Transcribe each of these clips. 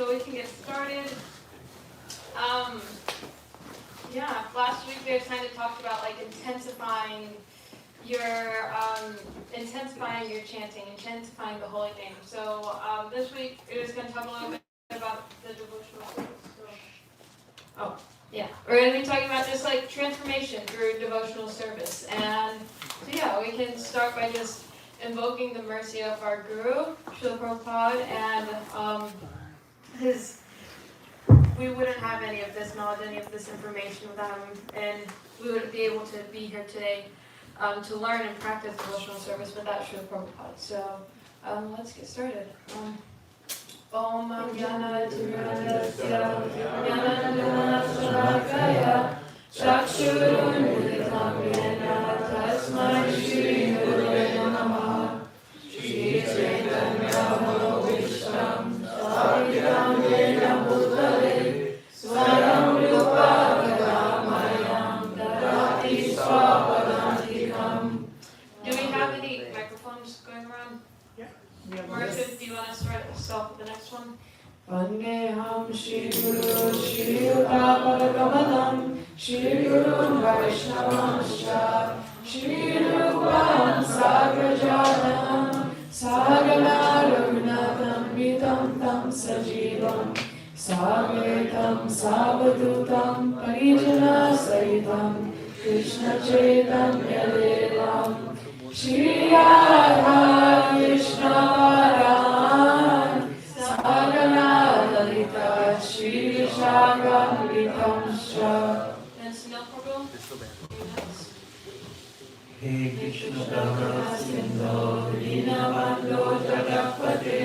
so we can get started. Yeah, last week we had kind of talked about like intensifying your chanting, intensifying the holy name. So this week we're just going to talk a little bit about the devotional service. We're going to be talking about just like transformation through devotional service. And so yeah, we can start by just invoking the mercy of our Guru, Srila Prabhupada, and we wouldn't have any of this knowledge, any of this information without him, and we wouldn't be able to be here today to learn and practice devotional service without Srila Prabhupada. So let's get started. Om Jnana Timirandasya Jnanandana Salakaya Chakshurunmilitam Yena Tasmai Shri Gurave Namaha Shri Chaitanya Mahavishtam Savitam Yena Bhutale Swaram Rupa Kadamayam Dadati Swapadantikam. Do we have any microphones going around? Martha, do you want to start us off with the next one? Vandeham Shri Guru Shri Uttapadagamam Shri Guru Vaishnavanscha Shri Rupam Sagrajatam Sagana Raghunatham Vitam Tam Sajivam Savetam Savadutam Parijana Sahitam Krishna Chaitanya Devam Shri Radha Krishna Paran Sagana Lalita Shri Vishakam Shra. And Sunil Prabhu? He Krishna Karuna Sindho Dinabandho Jagapate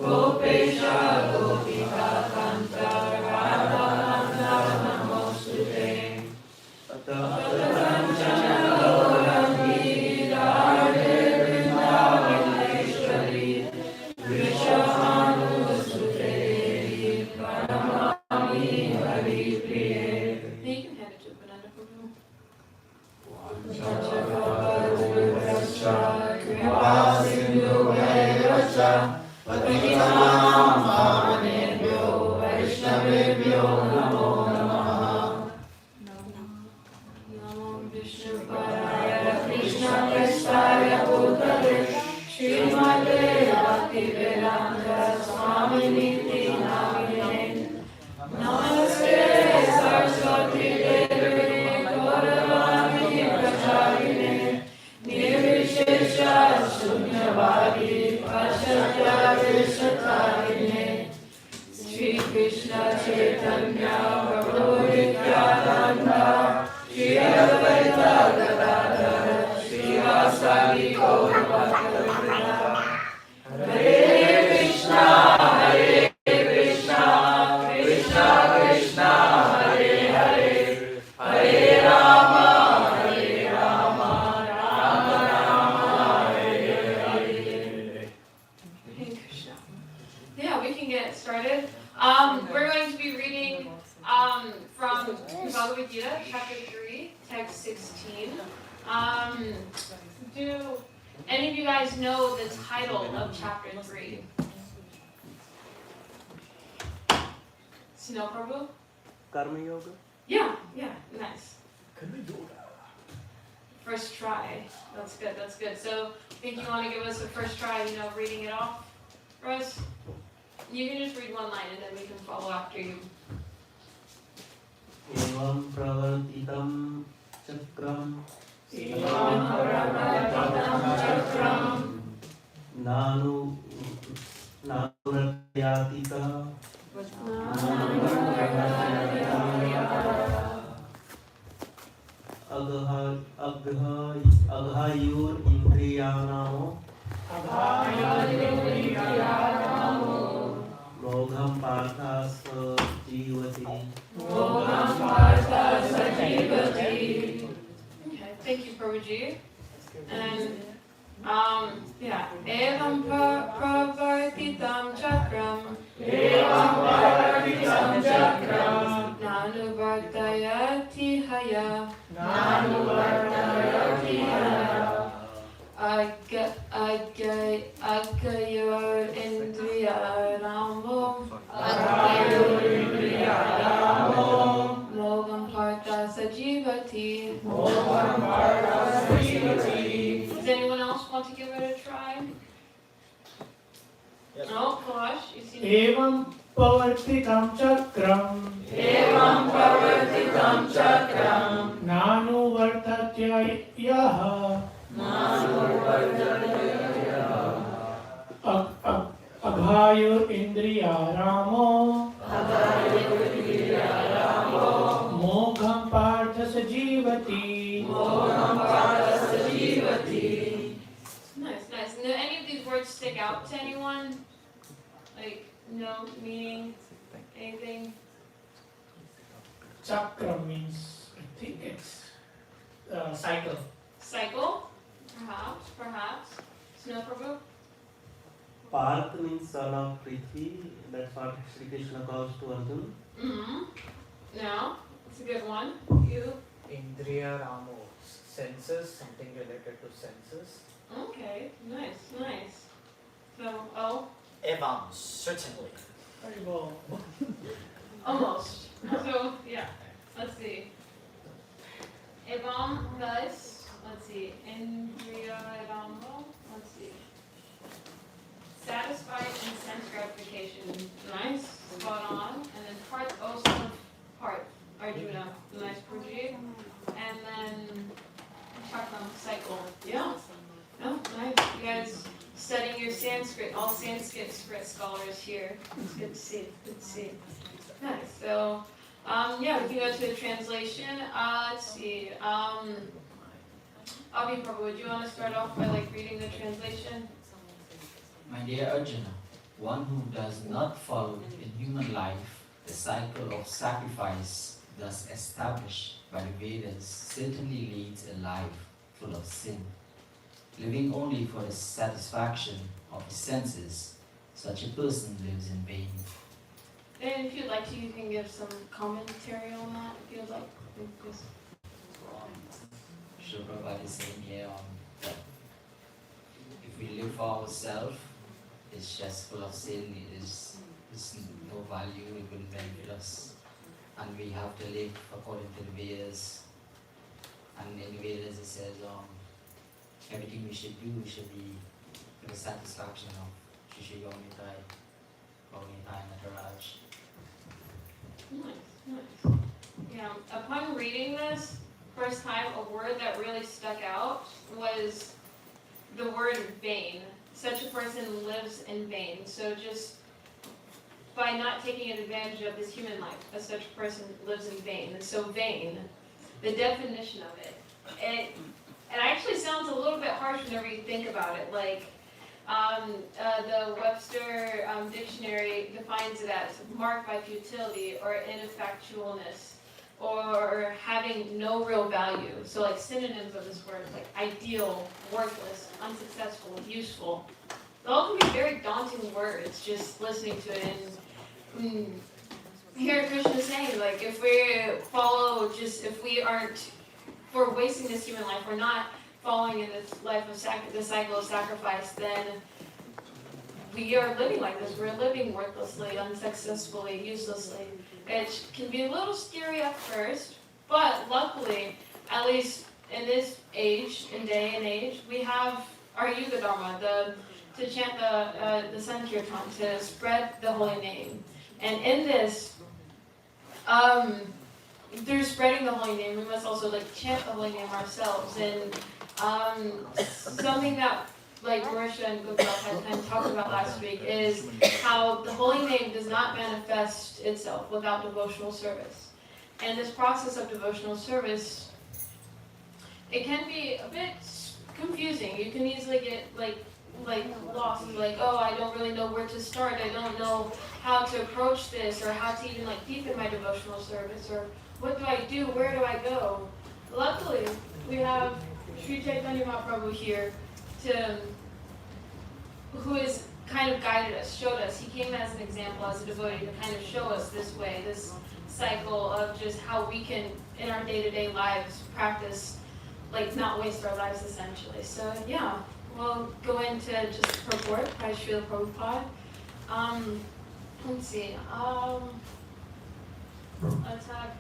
Gopesha Gopika Kanta Radha Namostute Shri Krishna Chaitanya Prabhu Nityananda Shri Advaita Gadadhara Shri Vasadi Gaura Bhakta Hare Krishna Krishna Krishna Hare Hare Hare Rama Rama Rama Hare Hare. Hare Krishna. Yeah, we can get started. We're going to be reading from Bhagavad Gita, chapter 3, text 16. Do any of you guys know the title of chapter 3? Sunil Prabhu? Karma Yoga? Yeah, nice. First try. That's good. So, I think you want to give us a first try, reading it off for us? You can just read one line and then we can follow after you. Evam pravartitam chakram Nanu Ratyatika Aghayur Indriyanamo Mogham Partha Sajivati. Okay, thank you, Prabhuji. And Evam pravartitam chakram Nanu vartayati haya Agayor Indriya Ramo एवं प्रवर्तितं चक्रम् नानुवर्तत्य यः अघायुरिन्द्रियारामो मोघं पार्थ स जीवति. Nice, nice. Do any of these words stick out to anyone? Like, no meaning, anything? Chakra means, I think it's cycle. Cycle? Perhaps. Snow Prabhu? Parth means son of Prithvi. That's what Sri Krishna calls to Arjun. Mm-hmm. No, it's a good one. You? Indriya Ramo, senses, something related to senses. Okay, nice, nice. So, oh, Evam, certainly. almost. So, yeah, let's see. Evam, thus, let's see. Indriya Evam, let's see. Satisfied in sense gratification. Nice, spot on. And then part, also part, Arjuna, nice Purji. And then Chakram, cycle. Yeah. Oh, nice. You guys studying your Sanskrit, all Sanskrit scholars here. It's good to see. Good to see. Nice. So, yeah, we can go to the translation. Let's see. Abhi Prabhu, would you want to start off by reading the translation? My dear Arjuna, one who does not follow in human life the cycle of sacrifice thus established by the Vedas certainly leads a life full of sin. Living only for the satisfaction of the senses, such a person lives in vain. And if you'd like to, you can give some commentary on that, if you'd like. Just... Srila Prabhupada is saying here that if we live for ourselves, it's just full of sin, it's no value, it will benefit us. And we have to live according to the Vedas. And in the Vedas it says everything we should do should be for the satisfaction of Shri Gaunitai, Nataraj. Nice, nice. Yeah, upon reading this, first time a word that really stuck out was the word vain. Such a person lives in vain. So just by not taking advantage of this human life, such a person lives in vain. And so vain, the definition of it, it actually sounds a little bit harsh whenever you think about it. The Webster dictionary defines it as marked by futility or ineffectualness or having no real value. So synonyms of this word, ideal, worthless, unsuccessful, useful. They all can be very daunting words just listening to it. And here Krishna is saying, if we follow if we're wasting this human life, we're not following in this life of the cycle of sacrifice, then we are living like this. We're living worthlessly, unsuccessfully, uselessly. It can be a little scary at first, but luckily, at least in this day and age, we have our Yuga Dharma, to chant the Sankirtan, to spread the holy name. And in this, through spreading the holy name, we must also chant the holy name ourselves. And something that Marisha and Gopal had kind of talked about last week is how the holy name does not manifest itself without devotional service. And this process of devotional service, it can be a bit confusing. You can easily get lost. Oh, I don't really know where to start. I don't know how to approach this, or how to even deepen my devotional service, or what do I do? Where do I go? Luckily, we have Sri Chaitanya Mahaprabhu here who has kind of guided us, showed us. He came as an example, as a devotee, to kind of show us this way, this cycle of just how we can, in our day-to-day lives, practice, not waste our lives, essentially. So, yeah, we'll go into just purport by Srila Prabhupada. Let's see. Let's have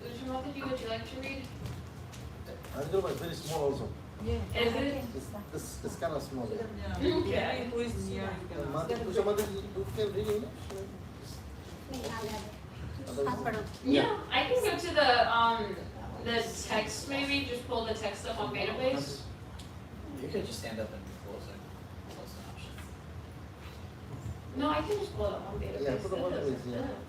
Ujjwala, would you like to read? Arjuna is very small also. Is it? This kind of small. Okay. Market कुछ हमारे do can read English? Otherwise- Yeah, I can go to the text maybe, just pull the text up on database. You could just stand up and close it. Close an option. No, I can just pull it up on database. Yeah, put it on That doesn't- database, yeah.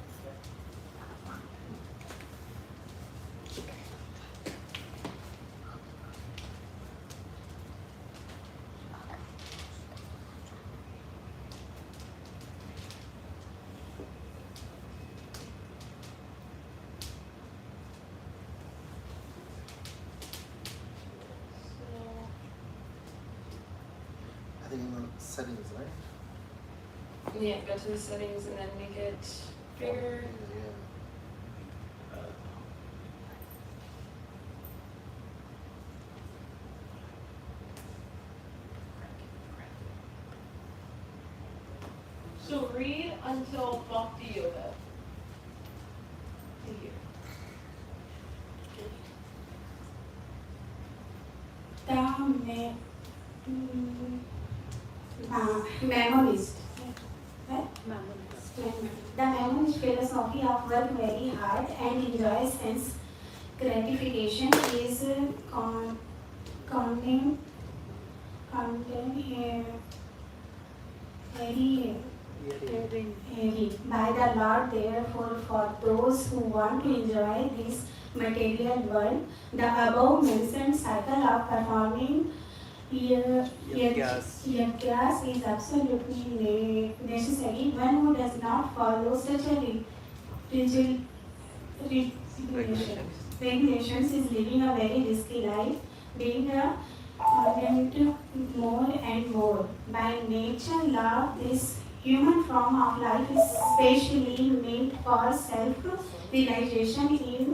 I think in the settings, right? Yeah, go to the settings and then make it bigger. Yeah. So read until Bhakti Yoga. Memoist. Right? The memoist philosophy of work very hard and enjoy sense gratification is condemned very heavy by the Lord. Therefore, for those who want to enjoy this material world, the above mentioned cycle of performing yagyas is absolutely necessary. One who does not follow such a rigid regulations is living a very risky life, being condemned more and more. By nature, law, this human form of life is specially meant for self-realization in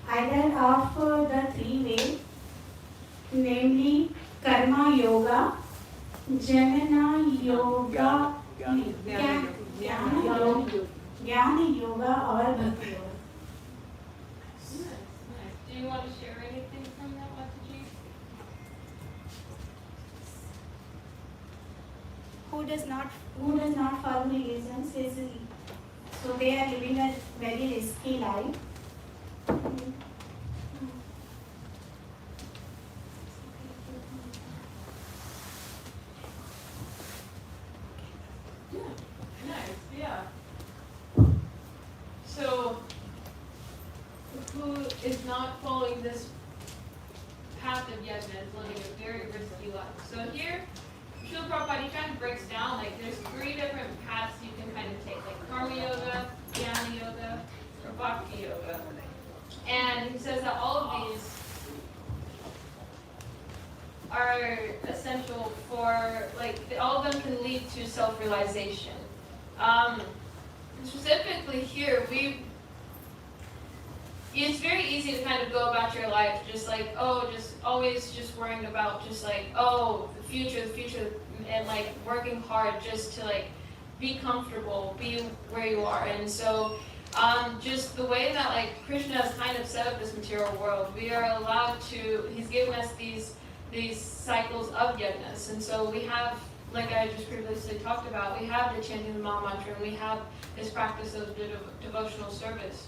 either of the three ways, namely karma yoga, jnana yoga, jnana yoga or bhakti yoga. Do you want to share anything from that, Mataji? Who does not follow religions is so they are living a very risky life. Nice, yeah. So, who is not following this path of yajna is living a very risky life. So here, Srila Prabhupada, he kind of breaks down, like, there's 3 different paths you can kind of take, like karma yoga, jnana yoga, or bhakti yoga. And he says that all of these are essential for, like, all of them can lead to self-realization. Specifically here, it's very easy to kind of go about your life just like, just always just worrying about just like, the future, and like working hard just to like be comfortable, be where you are. And so just the way that like Krishna has kind of set up this material world, we are allowed to, he's given us these cycles of yajnas. And so we have, like I just previously talked about, we have the chanting of the Maha Mantra, and we have this practice of devotional service.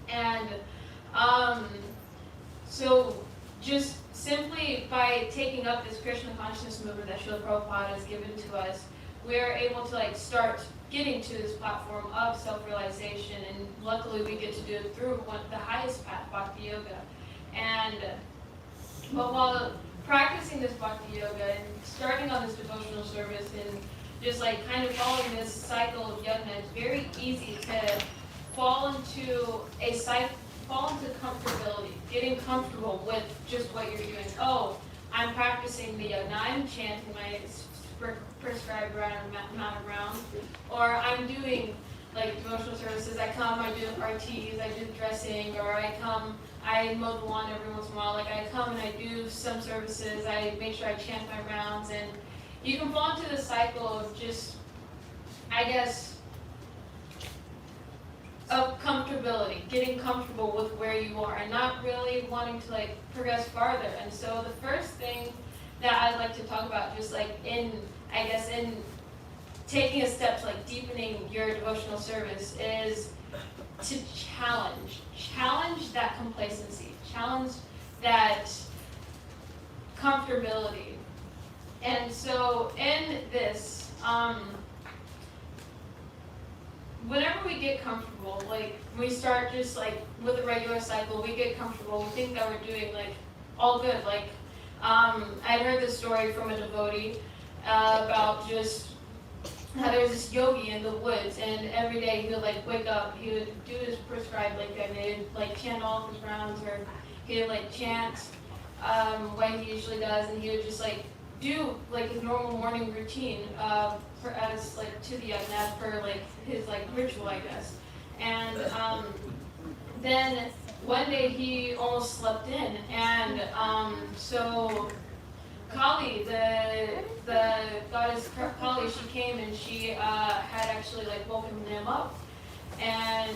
And so just simply by taking up this Krishna consciousness movement that Srila Prabhupada has given to us, we're able to like start getting to this platform of self-realization, and luckily we get to do it through the highest path, Bhakti Yoga. And but while practicing this Bhakti Yoga and starting on this devotional service and just like kind of following this cycle of yajna, it's very easy to fall into comfortability, getting comfortable with just what you're doing. I'm practicing the yajna, I'm chanting my prescribed amount of rounds, or I'm doing like devotional services. I come, I do RTs, I do dressing, or I mow the lawn every once in a while. Like I come and I do some services, I make sure I chant my rounds, and you can fall into the cycle of just, I guess, of comfortability, getting comfortable with where you are and not really wanting to like progress farther. And so the first thing that I'd like to talk about, just like in taking a step to like deepening your devotional service is to challenge that complacency, challenge that comfortability. And so in this, whenever we get comfortable, like we start just like with a regular cycle, we get comfortable, we think that we're doing like all good. Like I heard this story from a devotee about just how there was this yogi in the woods, and every day he would like wake up, he would do his prescribed like he would like chant all of his rounds, or he would like chant what he usually does, and he would just like do like his normal morning routine as like to the yajna for like his like ritual, I guess. And then one day he almost slept in, and so Kali, the goddess Kali, she came and she had actually like woken him up, and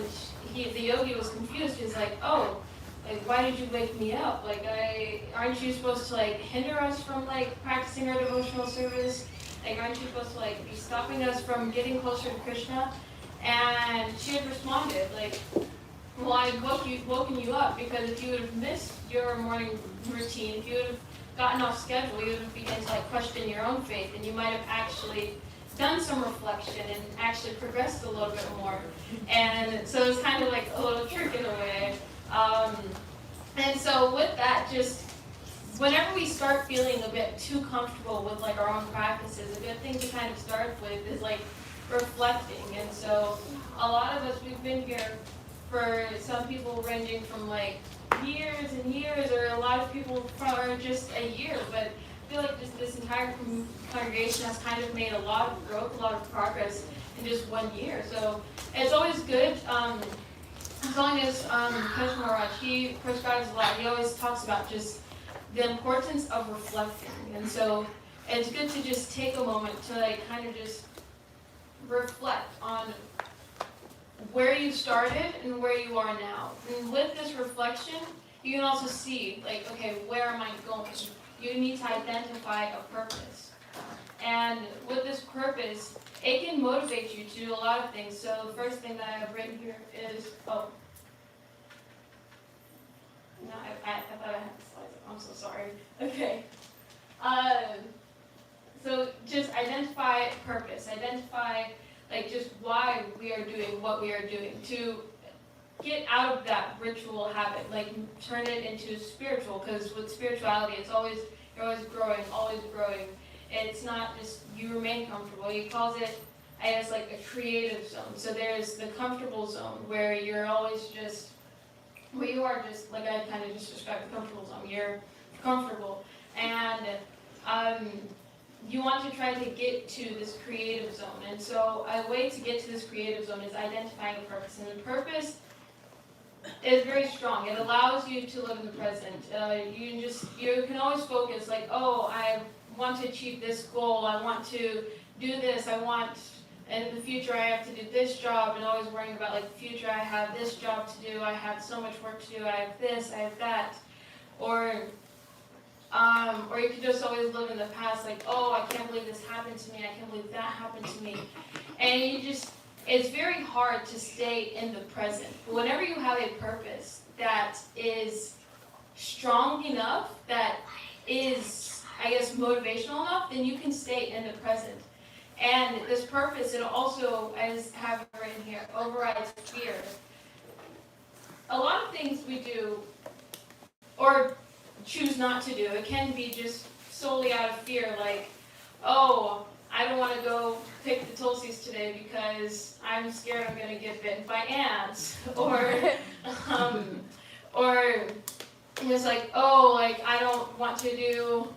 the yogi was confused. He's like, oh, like why did you wake me up? Like aren't you supposed to like hinder us from like practicing our devotional service? Like aren't you supposed to like be stopping us from getting closer to Krishna? And she had responded like, well, I woken you up because if you would have missed your morning routine, if you would have gotten off schedule, you would have begun to like question your own faith, and you might have actually done some reflection and actually progressed a little bit more. And so it's kind of like a little trick in a way. And so with that, just whenever we start feeling a bit too comfortable with like our own practices, a good thing to kind of start with is like reflecting. And so a lot of us, we've been here for some people ranging from like years and years, or a lot of people for just a year, but I feel like just this entire congregation has kind of made a lot of growth, a lot of progress in just 1 year. So it's always good, as long as Coach Maharaj, he prescribes a lot, he always talks about just the importance of reflecting. And so it's good to just take a moment to like kind of just reflect on where you started and where you are now. And with this reflection, you can also see, like, okay, where am I going? You need to identify a purpose. And with this purpose, it can motivate you to do a lot of things. So the first thing that I have written here is, oh, no, I thought I had the slides up. I'm so sorry. Okay. So just identify purpose. Identify like just why we are doing what we are doing, to get out of that ritual habit, like turn it into spiritual, because with spirituality it's always, you're always growing. It's not just you remain comfortable. He calls it, I guess, like a creative zone. So there's the comfortable zone where you're always just, where you are just, like I kind of just described the comfortable zone, you're comfortable, and you want to try to get to this creative zone. And so a way to get to this creative zone is identifying a purpose. And the purpose is very strong. It allows you to live in the present. You can always focus like, oh, I want to achieve this goal. I want to do this. In the future I have to do this job, and always worrying about like the future, I have this job to do, I have so much work to do, I have this, I have that. Or you could just always live in the past, like, oh, I can't believe this happened to me, I can't believe that happened to me. And it's very hard to stay in the present. But whenever you have a purpose that is strong enough, that is, I guess, motivational enough, then you can stay in the present. And this purpose, it also, as I have written here, overrides fear. A lot of things we do, or choose not to do, it can be just solely out of fear, like, oh, I don't want to go pick the tulsis today because I'm scared I'm going to get bitten by ants, or it's like, oh, like I don't want to do,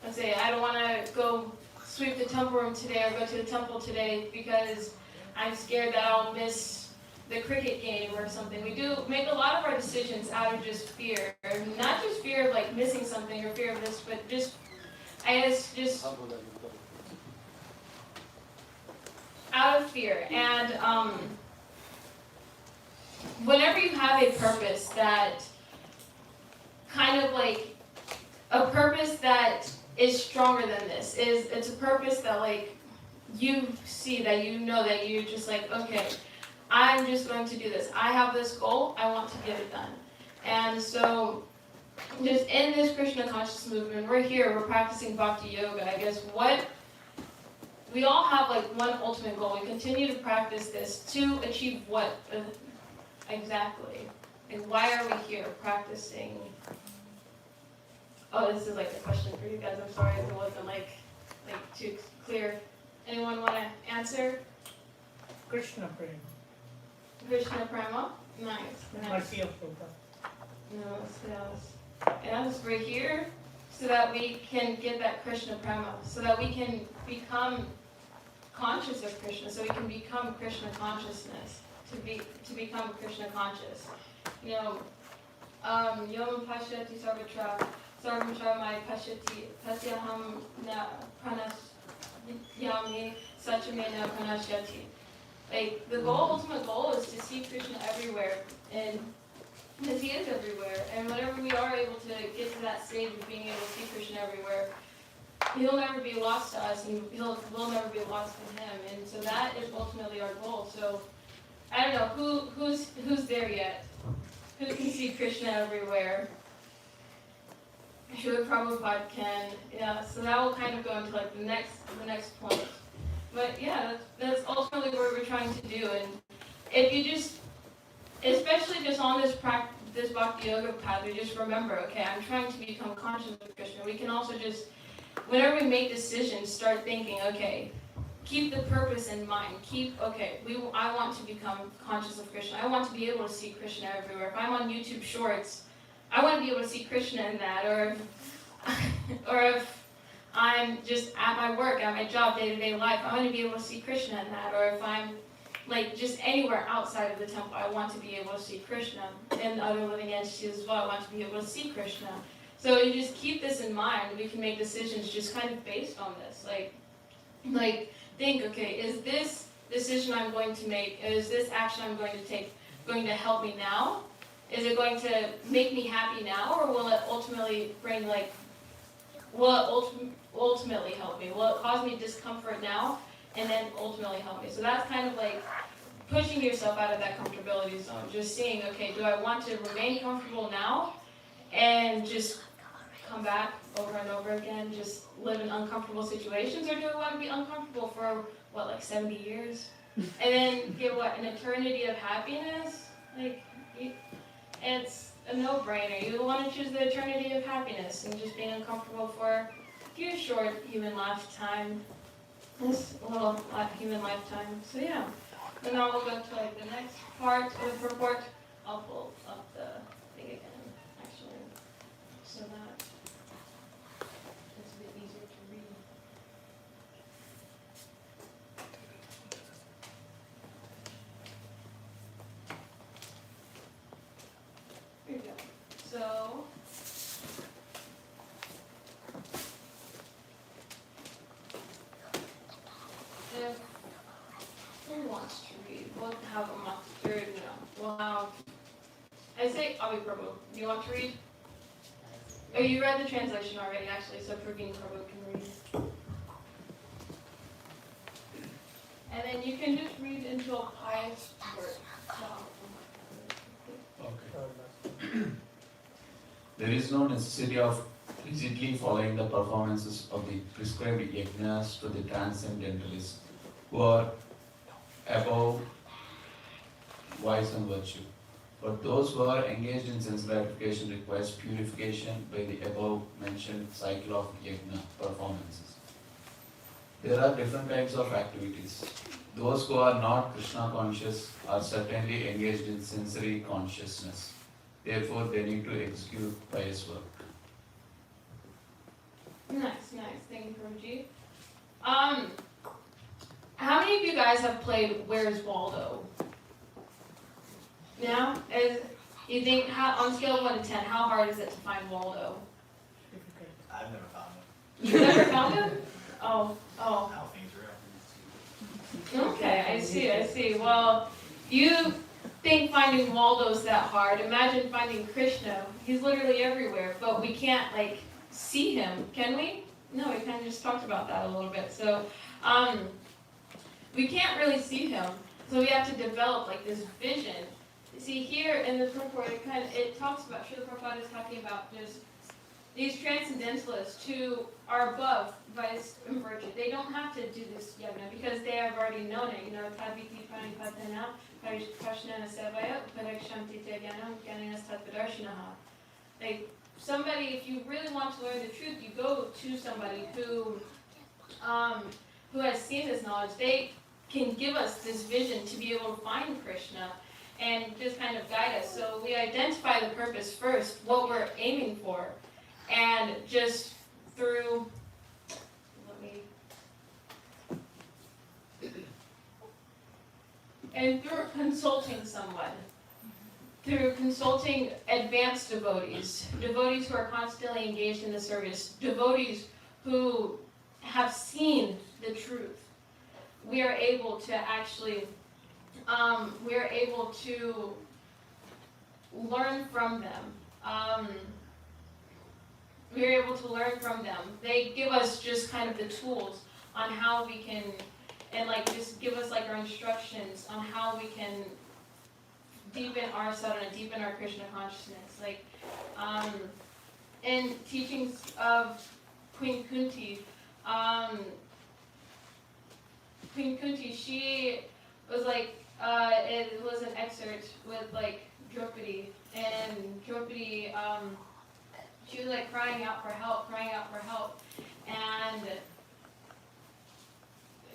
let's say, I don't want to go sweep the temple room today or go to the temple today because I'm scared that I'll miss the cricket game or something. We do make a lot of our decisions out of just fear, not just fear of like missing something or fear of this, but just, I guess, just out of fear. And whenever you have a purpose that kind of like, a purpose that is stronger than this, it's a purpose that like you see that you know that you're just like, okay, I'm just going to do this. I have this goal, I want to get it done. And so, just in this Krishna conscious movement, we're here, we're practicing bhakti yoga. I guess we all have like one ultimate goal. We continue to practice this to achieve what exactly? And why are we here practicing? Oh, this is like a question for you guys. I'm sorry if it wasn't like too clear. Anyone want to answer? Krishna Prem, Krishna Prema? Nice. Nice. mercy of Rupa. Yes, we're here so that we can get that Krishna Prema, so that we can become conscious of Krishna, so we can become Krishna consciousness, to become Krishna conscious. You know, Yom Pashyati Sarvatra, Sarvatra Mai Pashyati, Pasyaham Na Pranasyami, Sachamena Pranashyati. Like, the ultimate goal is to see Krishna everywhere, and because he is everywhere, and whenever we are able to get to that stage of being able to see Krishna everywhere, he'll never be lost to us, and we'll never be lost to him, and so that is ultimately our goal. So, I don't know, who's there yet? Who can see Krishna everywhere? Srila Prabhupada can, yeah, so that will kind of go into like the next point. But yeah, that's ultimately what we're trying to do, and if you just, especially just on this bhakti yoga path, we just remember, okay, I'm trying to become conscious of Krishna. We can also just, whenever we make decisions, start thinking, okay, keep the purpose in mind. I want to become conscious of Krishna. I want to be able to see Krishna everywhere. If I'm on YouTube Shorts, I want to be able to see Krishna in that. Or if I'm just at my work, at my job, day-to-day life, I want to be able to see Krishna in that. Or if I'm like just anywhere outside of the temple, I want to be able to see Krishna. And other living entities as well, I want to be able to see Krishna. So you just keep this in mind. We can make decisions just kind of based on this. Like think, okay, is this decision I'm going to make, is this action I'm going to take going to help me now? Is it going to make me happy now, or will it ultimately ultimately help me? Will it cause me discomfort now and then ultimately help me? So that's kind of like pushing yourself out of that comfortability zone. Just seeing, okay, do I want to remain comfortable now and just come back over and over again, just live in uncomfortable situations, or do I want to be uncomfortable for, 70 years? And then get, an eternity of happiness? It's a no-brainer. You want to choose the eternity of happiness and just being uncomfortable for a few short human lifetime, this little human lifetime. So yeah. And now we'll go to the next part of the report. I'll pull up the thing again, actually, so that it's a bit easier to read. Here we go. So, if who wants to read? We'll have a monster, we'll have, I say Avi Prabhu. Do you want to read? Oh, you read the translation already, actually, so Praveen Prabhu can read. And then you can just read into a pious word. There is no necessity of rigidly following the performances of the prescribed yajnas to the transcendentalists who are above vice and virtue. But those who are engaged in sense gratification requires purification by the above mentioned cycle of yajna performances. There are different types of activities. Those who are not Krishna conscious are certainly engaged in sensory consciousness. Therefore, they need to execute pious work. Nice. Thank you, Prabhuji. How many of you guys have played Where's Waldo? Yeah? You think, on a scale of 1 to 10, how hard is it to find Waldo? I've never found him. You've never found him? Oh. How things are. Okay, I see. Well, you think finding Waldo's that hard. Imagine finding Krishna. He's literally everywhere, but we can't, see him, can we? No, we kind of just talked about that a little bit. So, we can't really see him, so we have to develop like this vision. See here in the purport, it talks about, Srila Prabhupada is talking about just these transcendentalists who are above vice and virtue. They don't have to do this yagna because they have already known it. Tadviti pranipatana, parishnana sevaya, parikshanti tegyanam, gyanas tatpadarshinaha. Like, somebody, if you really want to learn the truth, you go to somebody who has seen this knowledge. They can give us this vision to be able to find Krishna and just kind of guide us. So we identify the purpose first, what we're aiming for, and just through, through consulting someone, through consulting advanced devotees, devotees who are constantly engaged in the service, devotees who have seen the truth, we are able to actually learn from them. We're able to learn from them. They give us just kind of the tools on how we can, and like just give us like our instructions on how we can deepen our sadhana, deepen our Krishna consciousness. Like in teachings of Queen Kunti, she was like, it was an excerpt with like Draupadi, and Draupadi, she was like crying out for help, and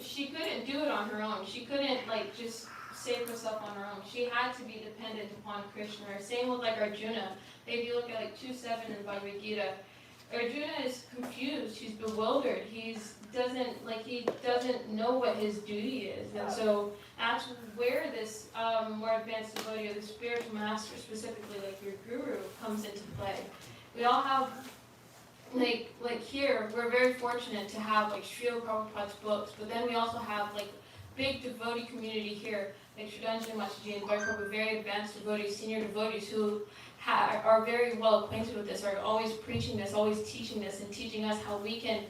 she couldn't do it on her own. She couldn't like just save herself on her own. She had to be dependent upon Krishna. Same with like Arjuna. If you look at like 2:7 in Bhagavad Gita, Arjuna is confused. He's bewildered. He doesn't know what his duty is, and so that's where this more advanced devotee or the spiritual master, specifically like your guru, comes into play. We all have, like here, we're very fortunate to have like Srila Prabhupada's books, but then we also have like big devotee community here, like Shraddhanjali Mataji and Bhargava, very advanced devotees, senior devotees who are very well acquainted with this, are always preaching this, always teaching this, and teaching us how we can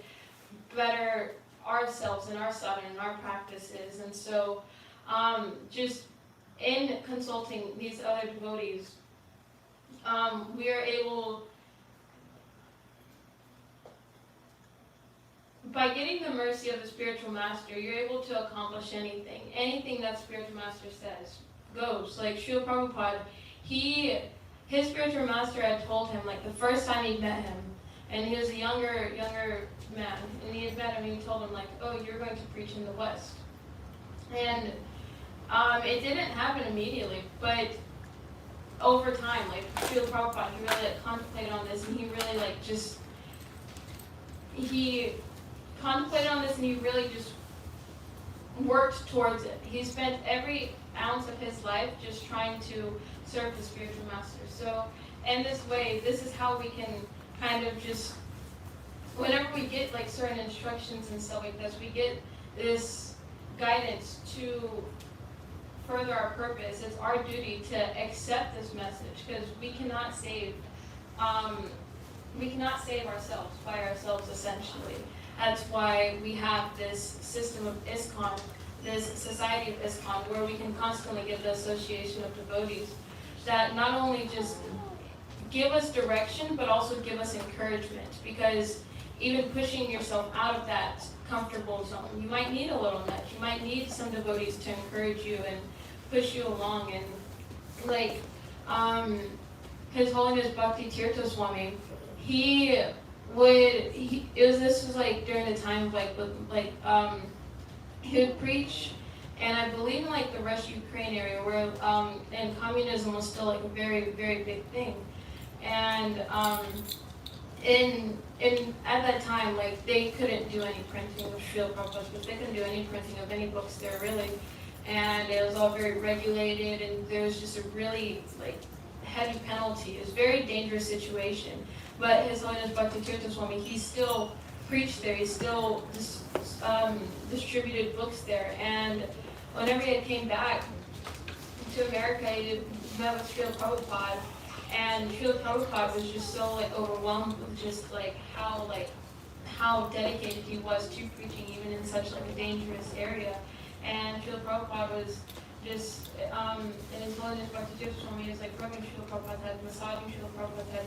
better ourselves and our sadhana and our practices. And so just in consulting these other devotees, we are able, by getting the mercy of the spiritual master, you're able to accomplish anything. Anything that spiritual master says goes. Like Srila Prabhupada, his spiritual master had told him, like the first time he met him, and he was a younger man, and he had met him, and he told him like, oh, you're going to preach in the West. And it didn't happen immediately, but over time, like Srila Prabhupada, he really like contemplated on this, and he really like he contemplated on this, and he really just worked towards it. He spent every ounce of his life just trying to serve the spiritual master. So in this way, this is how we can kind of just, whenever we get like certain instructions and stuff like this, we get this guidance to further our purpose. It's our duty to accept this message, because we cannot save ourselves by ourselves, essentially. That's why we have this system of ISKCON, this society of ISKCON, where we can constantly get the association of devotees that not only just give us direction, but also give us encouragement. Because even pushing yourself out of that comfortable zone, you might need a little nudge. You might need some devotees to encourage you and push you along. And like His Holiness Bhakti Tirtha Swami, this was like during the time of he would preach, and I believe in like the Russia-Ukraine area where and communism was still like a very, very big thing. And at that time, like they couldn't do any printing of Srila Prabhupada's books. They couldn't do any printing of any books there really, and it was all very regulated, and there was just a really like heavy penalty. It was a very dangerous situation. But His Holiness Bhakti Tirtha Swami, he still preached there. He still distributed books there. And whenever he came back to America, he met with Srila Prabhupada, and Srila Prabhupada was just so like overwhelmed with just like how dedicated he was to preaching, even in such like a dangerous area. And Srila Prabhupada was just, in his Holiness Bhakti Tirtha Swami is like rubbing Srila Prabhupada's head, massaging Srila Prabhupada's head,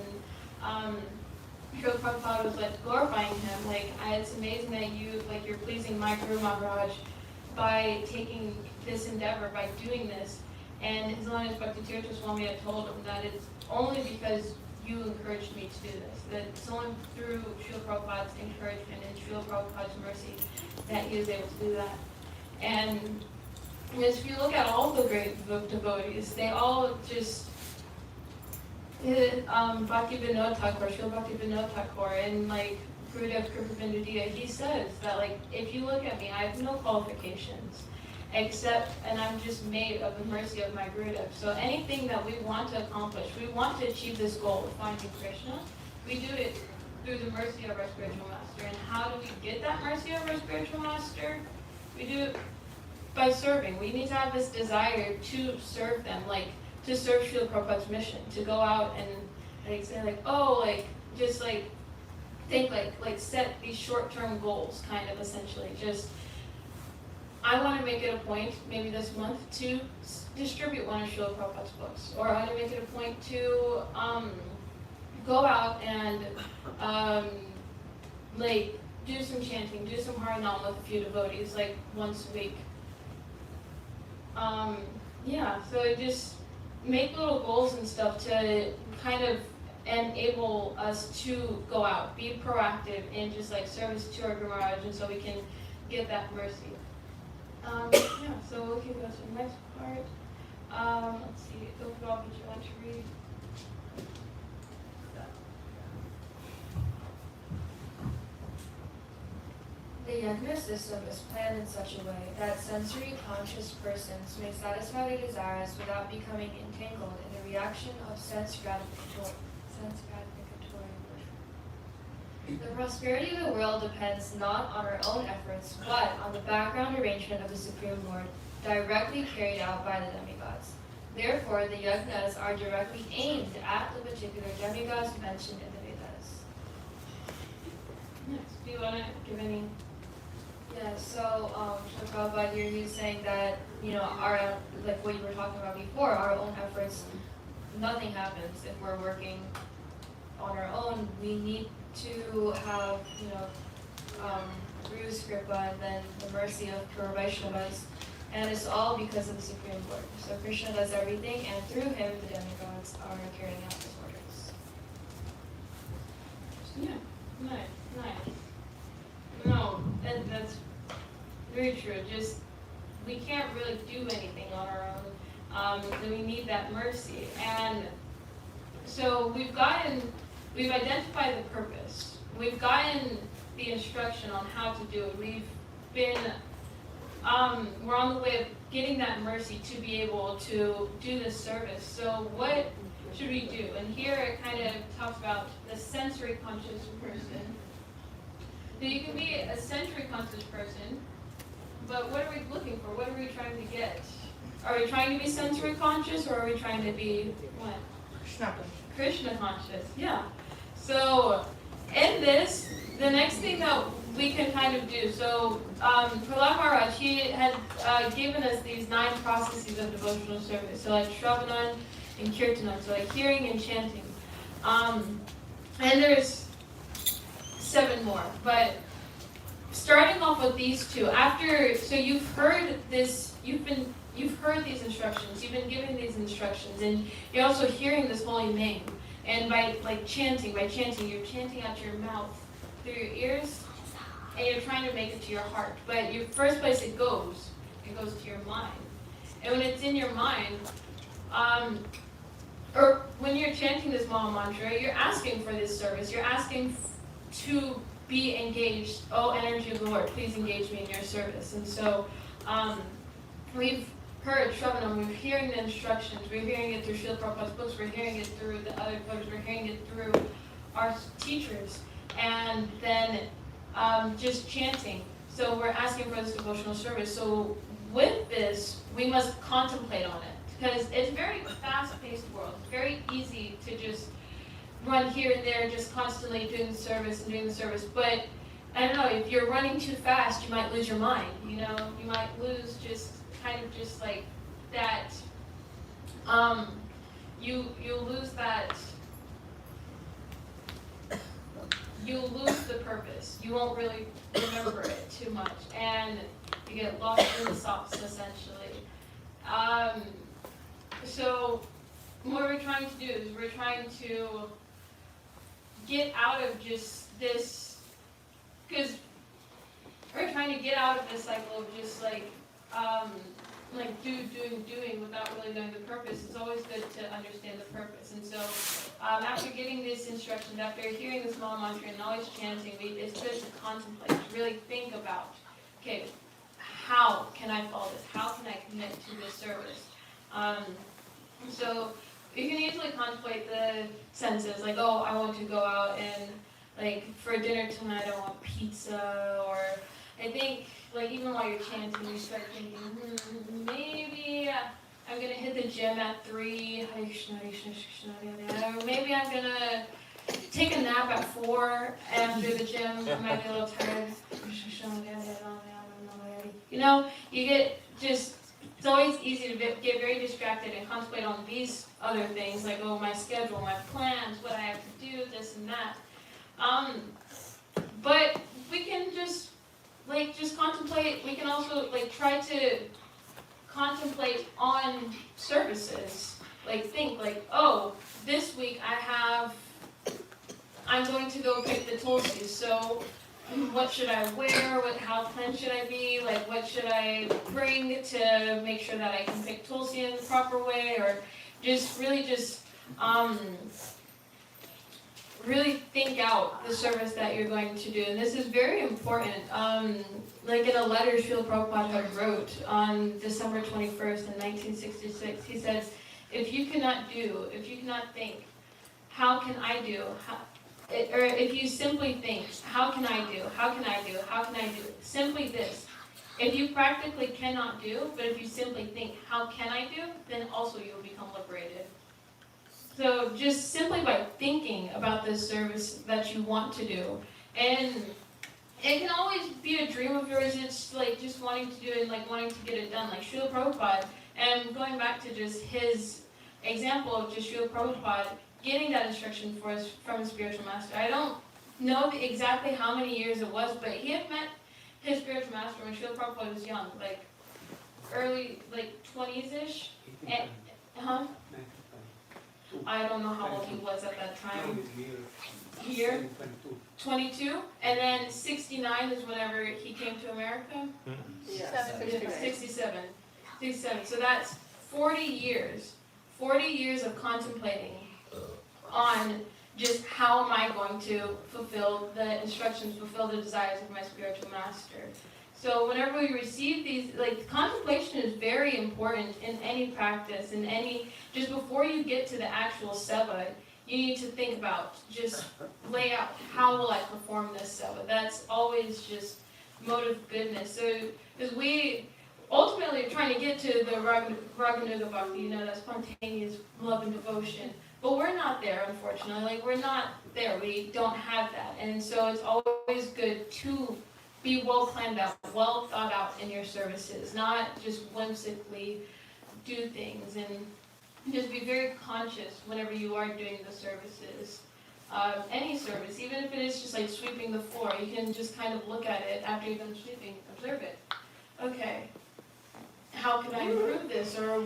and Srila Prabhupada was like glorifying him. Like, it's amazing that you're pleasing my Guru Maharaj by taking this endeavor, by doing this. And His Holiness Bhakti Tirtha Swami had told him that it's only because you encouraged me to do this, that it's only through Srila Prabhupada's encouragement and Srila Prabhupada's mercy that he was able to do that. And if you look at all the great devotees, they all just, Bhakti Vinod Thakur, Srila Bhakti Vinod Thakur, and like Gurudev Kripavindudiya, he says that like, if you look at me, I have no qualifications, except, and I'm just made of the mercy of my Gurudev. So anything that we want to accomplish, we want to achieve this goal of finding Krishna, we do it through the mercy of our spiritual master. And how do we get that mercy of our spiritual master? We do it by serving. We need to have this desire to serve them, like to serve Srila Prabhupada's mission, to go out and like say like, oh, like just like think like set these short-term goals, kind of essentially. Just I want to make it a point, maybe this month, to distribute one of Srila Prabhupada's books, or I want to make it a point to go out and like do some chanting, do some Harinam with a few devotees, like once a week. Yeah, so just make little goals and stuff to kind of enable us to go out, be proactive in just like service to our Guru Maharaj, and so we can get that mercy. Yeah, so we can go to the next part. Let's see, overall, would you like to read? The yajna system is planned in such a way that sensory-conscious persons may satisfy their desires without becoming entangled in the reaction of sense gratificatory worship. The prosperity of the world depends not on our own efforts, but on the background arrangement of the Supreme Lord, directly carried out by the demigods. Therefore, the yajnas are directly aimed at the particular demigods mentioned in the Vedas. Yes. Do you want to give any? Yeah, so Prabhupada here, he's saying that, our, like what you were talking about before, our own efforts, nothing happens if we're working on our own. We need to have, Guru's Kripa and then the mercy of Pure Vaishnavas, and it's all because of the Supreme Lord. So Krishna does everything, and through him, the demigods are carrying out his orders. Yeah, nice. No, that's very true. Just, we can't really do anything on our own. Then we need that mercy. And so we've identified the purpose. We've gotten the instruction on how to do it. We've been, we're on the way of getting that mercy to be able to do this service. So what should we do? And here it kind of talks about the sensory conscious person. So you can be a sensory conscious person, but what are we looking for? What are we trying to get? Are we trying to be sensory conscious, or are we trying to be what? Krishna conscious. Yeah. So in this, the next thing that we can kind of do, so Prahlad Maharaj, he had given us these 9 processes of devotional service. So like Shravanam and Kirtanam, so like hearing and chanting. And there's 7 more, but starting off with these 2, so you've heard this, you've heard these instructions, you've been given these instructions, and you're also hearing this holy name. And by chanting, you're chanting out your mouth through your ears, and you're trying to make it to your heart. But your first place it goes to your mind. And when it's in your mind, or when you're chanting this Maha Mantra, you're asking for this service. You're asking to be engaged. Oh, energy of the Lord, please engage me in your service. And so we've heard Shravanam, we're hearing the instructions, we're hearing it through Srila Prabhupada's books, we're hearing it through the other books, we're hearing it through our teachers, and then just chanting. So we're asking for this devotional service. So with this, we must contemplate on it, because it's a very fast-paced world. It's very easy to just run here and there, just constantly doing the service, but I don't know, if you're running too fast, you might lose your mind, you might lose just kind of just like that, you lose that, you'll lose the purpose. You won't really remember it too much, and you get lost in the sauce essentially. So what we're trying to do is we're trying to get out of just this, because we're trying to get out of this cycle of just like doing without really knowing the purpose. It's always good to understand the purpose. And so after getting this instruction, after hearing the small mantra and always chanting, it's good to contemplate, to really think about, okay, how can I follow this? How can I commit to this service? So you can easily contemplate the senses, like, oh, I want to go out and, like, for dinner tonight I want pizza, or I think, like, even while you're chanting, you start thinking, maybe I'm going to hit the gym at 3, or maybe I'm going to take a nap at 4 after the gym, I might be a little tired. You know, you get just, it's always easy to get very distracted and contemplate on these other things, like, oh, my schedule, my plans, what I have to do, this and that. But we can just contemplate. We can also, like, try to contemplate on services. Like, think, like, oh, this week I'm going to go pick the tulsis, so what should I wear? How cleansed should I be? Like, what should I bring to make sure that I can pick tulsi in the proper way? Or just really think out the service that you're going to do. And this is very important. Like in a letter Srila Prabhupada wrote on December 21st in 1966, he says, if you cannot think, how can I do? Or if you simply think, how can I do? How can I do? How can I do? Simply this. If you practically cannot do, but if you simply think, how can I do? Then also you'll become liberated. So just simply by thinking about this service that you want to do, and it can always be a dream of yours, it's like just wanting to do it and like wanting to get it done, like Srila Prabhupada, and going back to just his example of just Srila Prabhupada getting that instruction from his spiritual master. I don't know exactly how many years it was, but he had met his spiritual master when Srila Prabhupada was young, like early, like 20s-ish. I don't know how old he was at that time. Here? 22? And then 69 is whenever he came to America? 67. So that's 40 years. 40 years of contemplating on just how am I going to fulfill the instructions, fulfill the desires of my spiritual master. So whenever we receive these, like, contemplation is very important in any practice, just before you get to the actual seva, you need to think about, just lay out, how will I perform this seva? That's always just mode of goodness. So, because we ultimately are trying to get to the Raganuga Bhakti, that spontaneous love and devotion. But we're not there, unfortunately. Like, we're not there. We don't have that. And so it's always good to be well planned out, well thought out in your services, not just whimsically do things, and just be very conscious whenever you are doing the services. Any service, even if it is just like sweeping the floor, you can just kind of look at it after you've done sweeping, observe it. Okay, how can I improve this? Or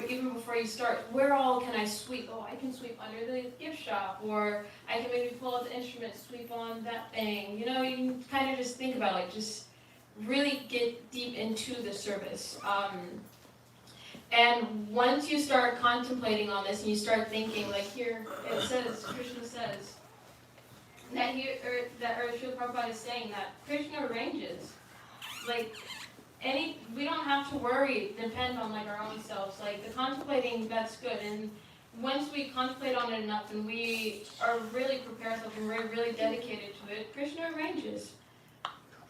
even before you start, where all can I sweep? Oh, I can sweep under the gift shop, or I can maybe pull out the instrument, sweep on that thing. You can kind of just think about, like, just really get deep into the service. And once you start contemplating on this and you start thinking, like here it says, Krishna says, that Srila Prabhupada is saying that Krishna arranges. Like, we don't have to worry, depend on like our own selves. Like the contemplating, that's good. And once we contemplate on it enough and we are really prepare ourselves and we're really dedicated to it, Krishna arranges.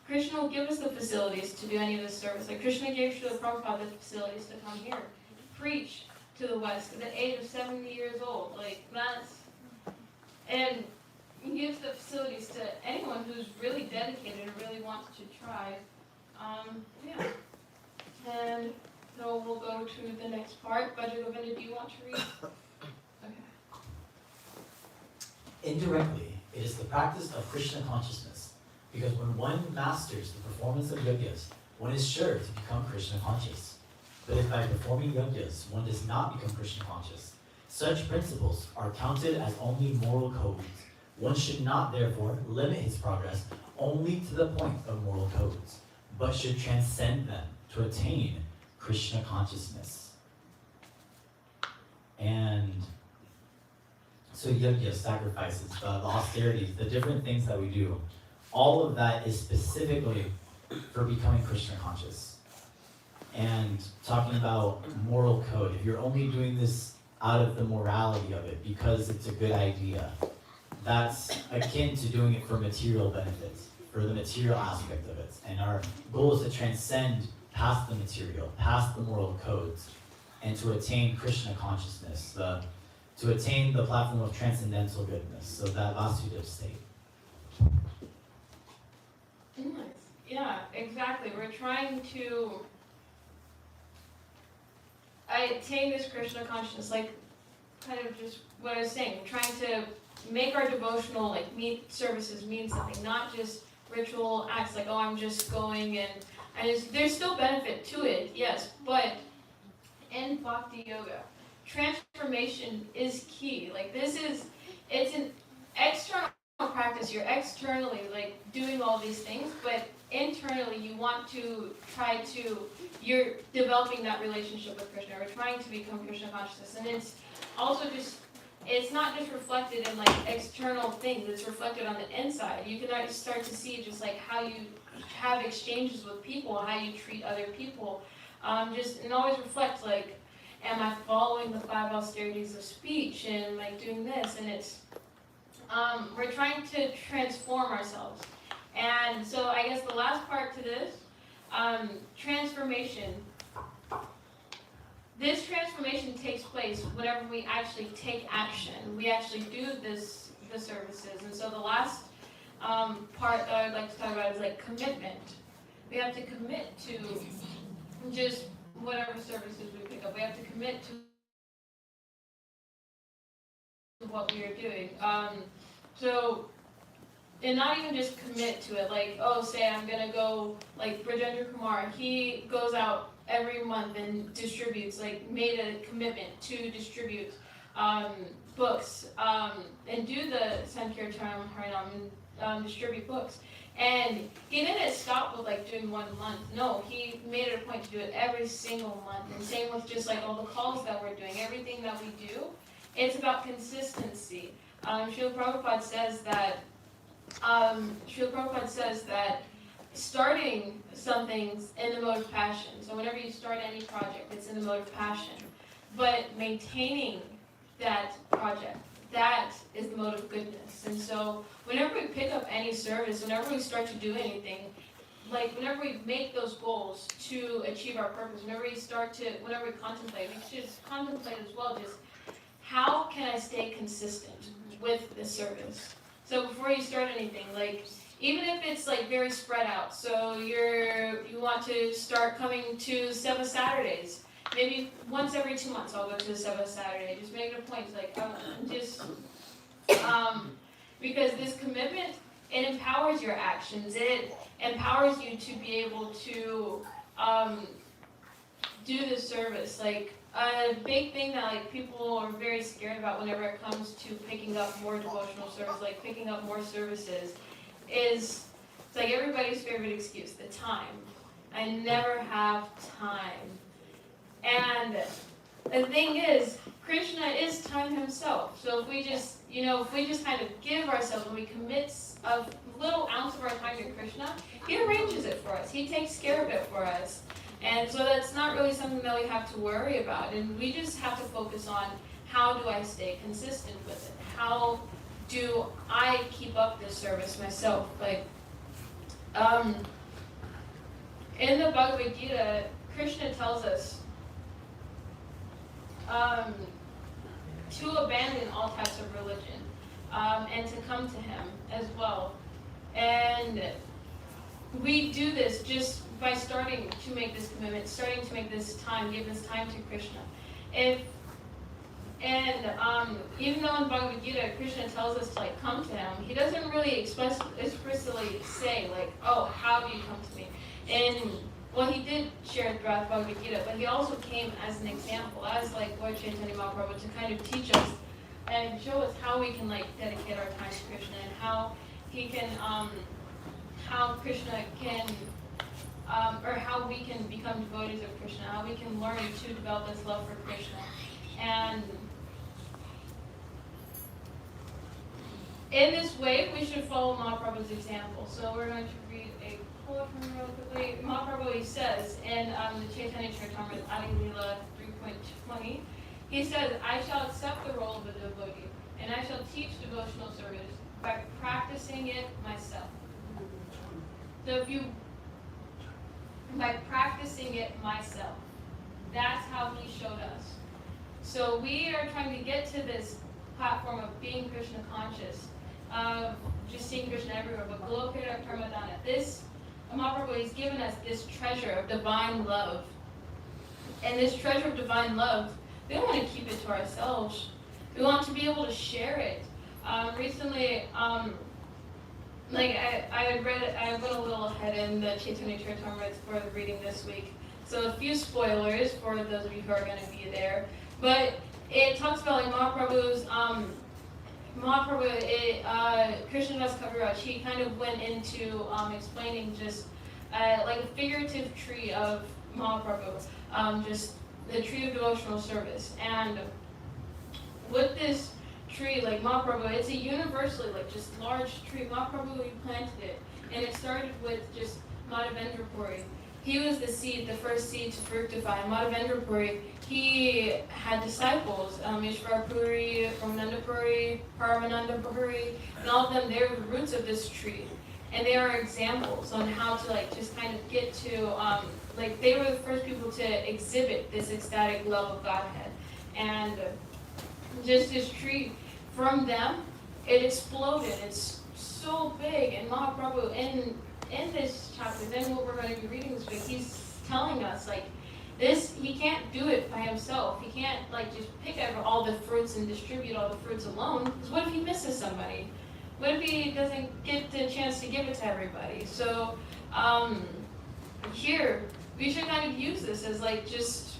Krishna will give us the facilities to do any of this service. Like Krishna gave Srila Prabhupada the facilities to come here, preach to the West at the age of 70 years old. Like and he gives the facilities to anyone who's really dedicated and really wants to try. And so we'll go to the next part. Budget Govinda, do you want to read? Okay. Indirectly, it is the practice of Krishna consciousness, because when one masters the performance of yajnas, one is sure to become Krishna conscious. But if by performing yajnas one does not become Krishna conscious, such principles are counted as only moral codes. One should not, therefore, limit his progress only to the point of moral codes, but should transcend them to attain Krishna consciousness. And so yajna, sacrifices, the austerities, the different things that we do, all of that is specifically for becoming Krishna conscious. And talking about moral code, if you're only doing this out of the morality of it because it's a good idea, that's akin to doing it for material benefits, for the material aspect of it. And our goal is to transcend past the material, past the moral codes, and to attain Krishna consciousness, to attain the platform of transcendental goodness, so that Vasudeva state. Nice. Yeah, exactly. We're trying to attain this Krishna consciousness, like kind of just what I was saying. We're trying to make our devotional services mean something, not just ritual acts like, oh, I'm just going and there's still benefit to it, yes, but in bhakti yoga, transformation is key. Like it's an external practice. You're externally doing all these things, but internally you want to you're developing that relationship with Krishna. We're trying to become Krishna consciousness, and it's also it's not just reflected in external things, it's reflected on the inside. You can start to see just how you have exchanges with people, how you treat other people. And always reflect am I following the 5 austerities of speech and doing this? And it's we're trying to transform ourselves. And so I guess the last part to this, transformation. This transformation takes place whenever we actually take action. We actually do the services. And so the last part that I would like to talk about is commitment. We have to commit to just whatever services we pick up. We have to commit to what we are doing. And not even just commit to it, say I'm gonna go, Rajendra Kumar, he goes out every month and distributes, made a commitment to distribute books, and do the Sankirtan Harinam, distribute books. And he didn't stop with doing 1 month. No, he made it a point to do it every single month. And same with just all the calls that we're doing, everything that we do, it's about consistency. Srila Prabhupada says that starting something's in the mode of passion. So whenever you start any project, it's in the mode of passion. But maintaining that project, that is the mode of goodness. And so whenever we pick up any service, whenever we start to do anything, whenever we make those goals to achieve our purpose, whenever we contemplate, we should contemplate as well just how can I stay consistent with this service. So before you start anything, even if it's very spread out, so you want to start coming to Seva Saturdays, maybe once every 2 months I'll go to the Seva Saturday. Just make it a point, because this commitment, it empowers your actions. It empowers you to be able to do this service. A big thing that people are very scared about whenever it comes to picking up more devotional service, picking up more services, is it's everybody's favorite excuse, the time. I never have time. And the thing is, Krishna is time himself. So if we just kind of give ourselves and we commit a little ounce of our time to Krishna, he arranges it for us. He takes care of it for us. And so that's not really something that we have to worry about. And we just have to focus on how do I stay consistent with it? How do I keep up this service myself? In the Bhagavad Gita, Krishna tells us to abandon all types of religion and to come to him as well. And we do this just by starting to make this commitment, starting to make this time, give this time to Krishna. Even though in Bhagavad Gita, Krishna tells us to like come to him, he doesn't really explicitly say like, oh, how do you come to me? And well, he did share throughout Bhagavad Gita, but he also came as an example, as like Lord Chaitanya Mahaprabhu, to kind of teach us and show us how we can like dedicate our time to Krishna and how he can, how Krishna can, or how we can become devotees of Krishna, how we can learn to develop this love for Krishna. And in this way, we should follow Mahaprabhu's example. So we're going to read a quote from him real quickly. Mahaprabhu says in the Chaitanya Charitamrita, Adi Leela 3.20, he says, I shall accept the role of a devotee, and I shall teach devotional service by practicing it myself. So by practicing it myself, that's how he showed us. So we are trying to get to this platform of being Krishna conscious, of just seeing Krishna everywhere, but Golokita Karmadana. This, Mahaprabhu has given us this treasure of divine love. And this treasure of divine love, we don't want to keep it to ourselves. We want to be able to share it. Recently, like I went a little ahead in the Chaitanya Charitamrita for the reading this week. So a few spoilers for those of you who are going to be there. But it talks about like Mahaprabhu's, Krishnadas Kaviraj, he kind of went into explaining just like a figurative tree of Mahaprabhu, just the tree of devotional service. And with this tree, like Mahaprabhu, it's a universally like just large tree. Mahaprabhu, he planted it, and it started with just Madhavendra Puri. He was the seed, the first seed to fructify. Madhavendra Puri, he had disciples, Ishvara Puri, Ramananda Puri, Paramananda Puri, and all of them, they're the roots of this tree. And they are examples on how to like just kind of get to, like they were the first people to exhibit this ecstatic love of Godhead. And just this tree, from them, it exploded. It's so big. And Mahaprabhu, in this chapter, then what we're going to be reading this week, he's telling us like this, he can't do it by himself. He can't like just pick out all the fruits and distribute all the fruits alone. Because what if he misses somebody? What if he doesn't get the chance to give it to everybody? So here, we should kind of use this as like just,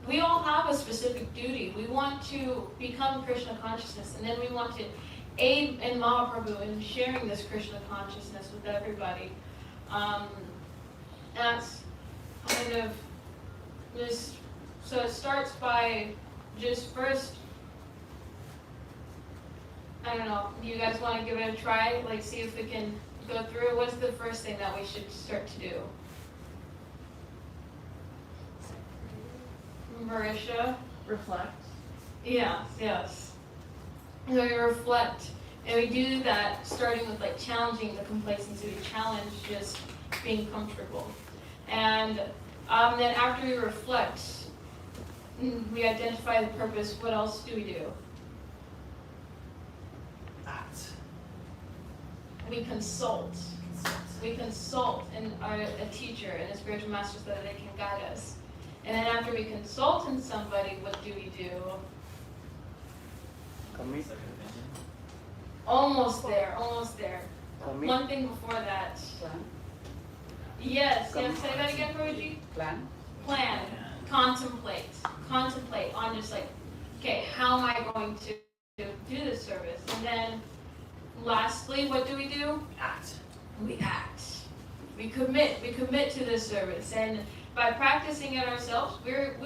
we all have a specific duty. We want to become Krishna consciousness, and then we want to aid in Mahaprabhu in sharing this Krishna consciousness with everybody. That's kind of just, so it starts by just first, I don't know, do you guys want to give it a try? Like see if we can go through it? What's the first thing that we should start to do? Marisha? Reflect. Yes, yes. So we reflect, and we do that starting with like challenging the complacency. We challenge just being comfortable. And then after we reflect, we identify the purpose. What else do we do? Act. We consult. We consult a teacher and a spiritual master so that they can guide us. And then after we consult in somebody, what do we do? Commit. Almost there, almost there. Commit. One thing before that. Plan. Yes, yes, say that again, Prabhuji. Plan. Plan, contemplate on just like, okay, how am I going to do this service? And then lastly, what do? Act. We act. We commit to this service. And by practicing it ourselves, we're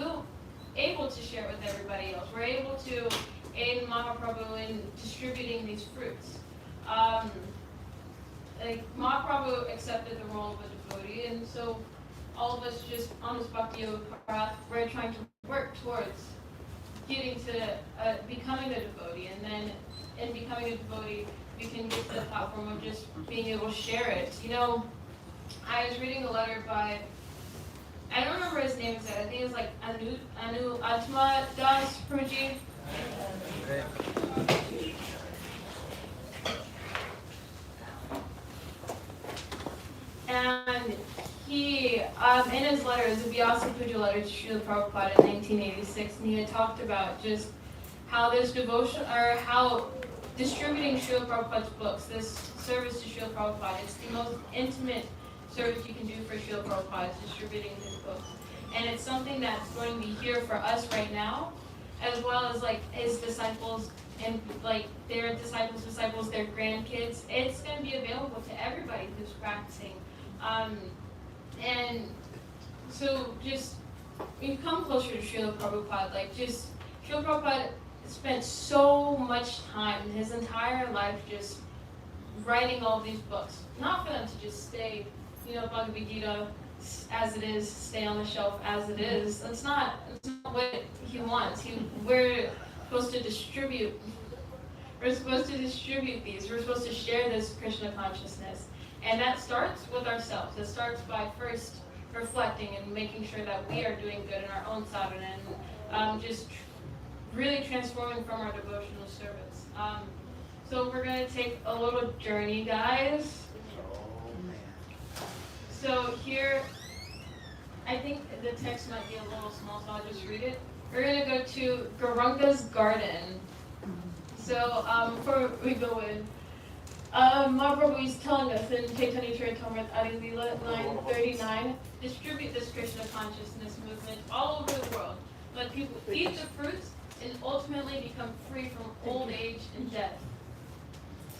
able to share it with everybody else. We're able to aid Mahaprabhu in distributing these fruits. Like Mahaprabhu accepted the role of a devotee, and so all of us just on this Bhakti Yoga path, we're trying to work towards getting to becoming a devotee, and then in becoming a devotee, we can get to the platform of just being able to share it. You know, I was reading a letter by, I don't remember his name exactly, I think it was like Anu Atma Das Prabhuji. And he, in his letter, it was a Vyasa Puja letter to Srila Prabhupada in 1986, and he had talked about just how this devotion, or how distributing Srila Prabhupada's books, this service to Srila Prabhupada, it's the most intimate service you can do for Srila Prabhupada, is distributing his books. And it's something that's going to be here for us right now, as well as like his disciples and like their disciples, their grandkids. It's going to be available to everybody who's practicing. And so just, you come closer to Srila Prabhupada, like just, Srila Prabhupada spent so much time, his entire life, just writing all these books. Not for them to just stay, Bhagavad Gita as it is, stay on the shelf as it is. That's not what he wants. We're supposed to distribute. We're supposed to distribute these. We're supposed to share this Krishna consciousness. And that starts with ourselves. It starts by first reflecting and making sure that we are doing good in our own sadhana and just really transforming from our devotional service. So we're going to take a little journey, guys. So here, I think the text might be a little small, so I'll just read it. We're going to go to Gaurunga's garden. So before we go in, Mahaprabhu is telling us in Chaitanya Charitamrita Adi Lila 939, distribute this Krishna consciousness movement all over the world. Let people eat the fruits and ultimately become free from old age and death.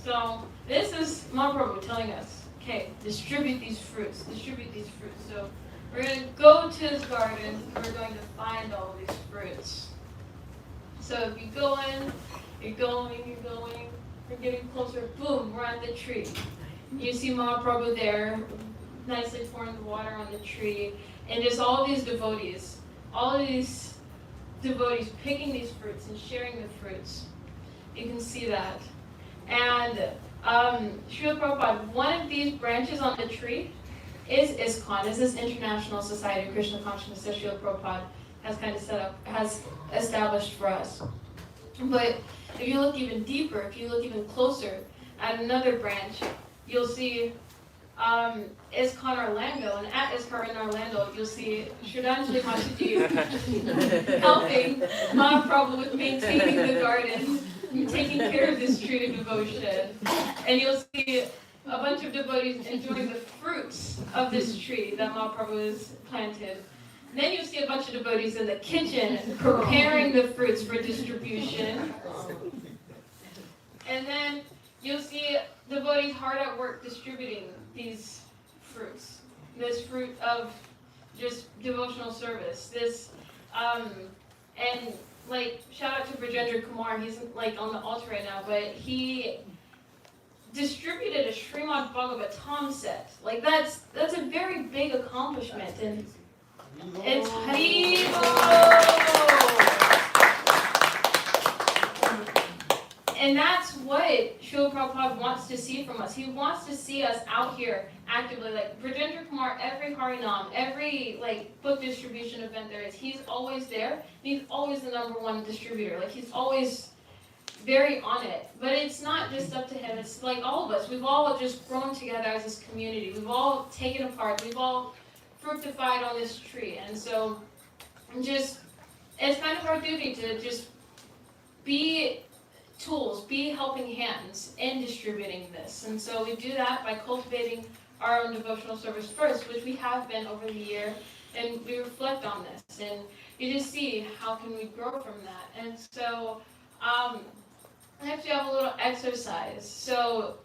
So this is Mahaprabhu telling us, okay, distribute these fruits. So we're going to go to his garden and we're going to find all of these fruits. So if you go in, you're going, we're getting closer, boom, we're at the tree. You see Mahaprabhu there, nicely pouring the water on the tree, and just all these devotees picking these fruits and sharing the fruits. You can see that. And Srila Prabhupada, one of these branches on the tree is ISKCON, is this International Society of Krishna Consciousness that Srila Prabhupada has established for us. But if you look even deeper, if you look even closer at another branch, you'll see ISKCON Orlando, and at ISKCON in Orlando, you'll see Shraddhanjali Mataji helping Mahaprabhu with maintaining the garden, taking care of this tree of devotion. And you'll see a bunch of devotees enjoying the fruits of this tree that Mahaprabhu has planted. Then you see a bunch of devotees in the kitchen preparing the fruits for distribution. And then you'll see devotees hard at work distributing these fruits. This fruit of just devotional service. This, and like, shout out to Brajendra Kumar, he's like on the altar right now, but he distributed a Srimad Bhagavatam set. Like that's a very big accomplishment, and it's Haribol! And that's what Srila Prabhupada wants to see from us. He wants to see us out here actively, like Brajendra Kumar, every Harinam, every like book distribution event there is, he's always there. He's always the #1 distributor. Like he's always very on it. But it's not just up to him, it's like all of us. We've all just grown together as this community. We've all taken apart. We've all fructified on this tree. And so just, it's kind of our duty to just be tools, be helping hands in distributing this. And so we do that by cultivating our own devotional service first, which we have been over the year, and we reflect on this. And you just see how can we grow from that. And so I actually have a little exercise. So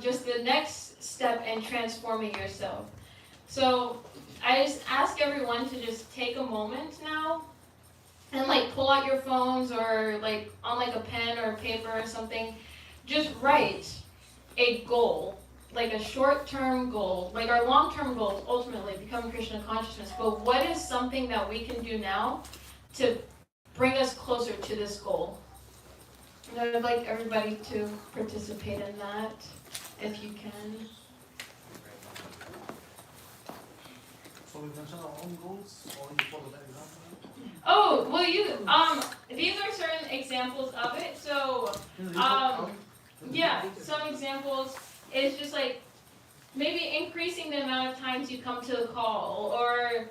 just the next step in transforming yourself. So I just ask everyone to just take a moment now and like pull out your phones or like on like a pen or a paper or something, just write a goal, like a short-term goal. Like our long-term goal is ultimately become Krishna consciousness, but what is something that we can do now to bring us closer to this goal? And I'd like everybody to participate in that, if you can. So we mention our own goals, or you follow that example? Oh, well, these are certain examples of it. So, yeah, some examples is just like maybe increasing the amount of times you come to the call, or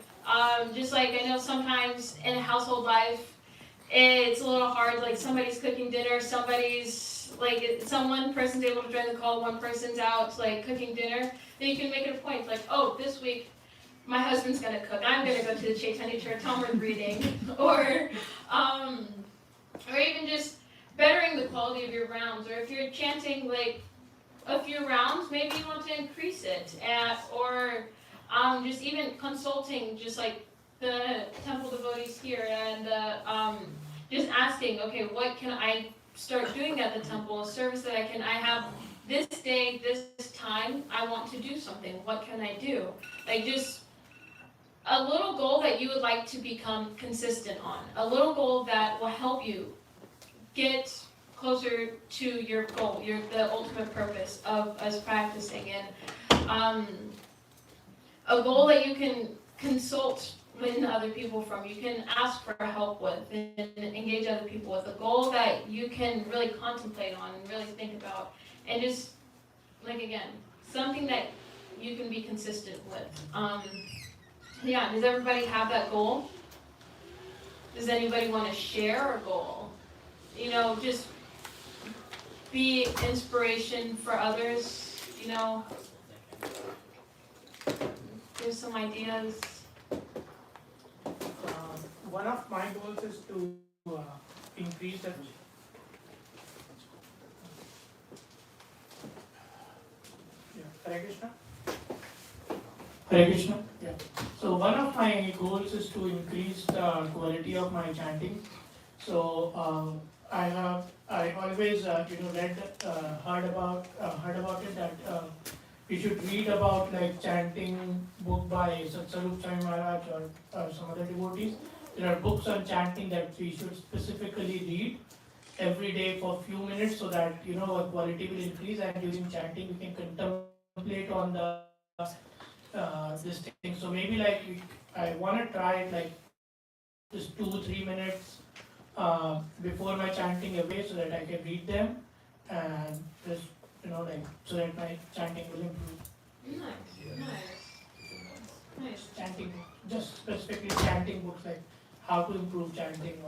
just like I know sometimes in household life, it's a little hard. Like somebody's cooking dinner, one person's able to join the call, one person's out like cooking dinner. Then you can make it a point, like, oh, this week my husband's gonna cook. I'm gonna go to the Chase Honey Church Talmud reading, or even just bettering the quality of your rounds. Or if you're chanting like a few rounds, maybe you want to increase it, or just even consulting, just like the temple devotees here, and just asking, okay, what can I start doing at the temple? A service that I have this day, this time, I want to do something. What can I do? Like just a little goal that you would like to become consistent on. A little goal that will help you get closer to your goal, the ultimate purpose of us practicing. And a goal that you can consult with other people from, you can ask for help with, and engage other people with. A goal that you can really contemplate on and really think about, and just like again, something that you can be consistent with. Yeah, does everybody have that goal? Does anybody want to share a goal? You know, just be inspiration for others, you know. Give some ideas. One of my goals is to increase the Hare Krishna. Hare Krishna. Yeah. So one of my goals is to increase the quality of my chanting. So I always heard about it that we should read about like chanting book by Satsarup Swami Maharaj or some other devotees. There are books on chanting that we should specifically read every day for a few minutes, so that our quality will increase, and during chanting we can contemplate on the this thing. So maybe like I want to try it like just 2-3 minutes before my chanting away, so that I can read them, and just so that my chanting will improve. Nice. Chanting, just specifically chanting books, like how to improve chanting.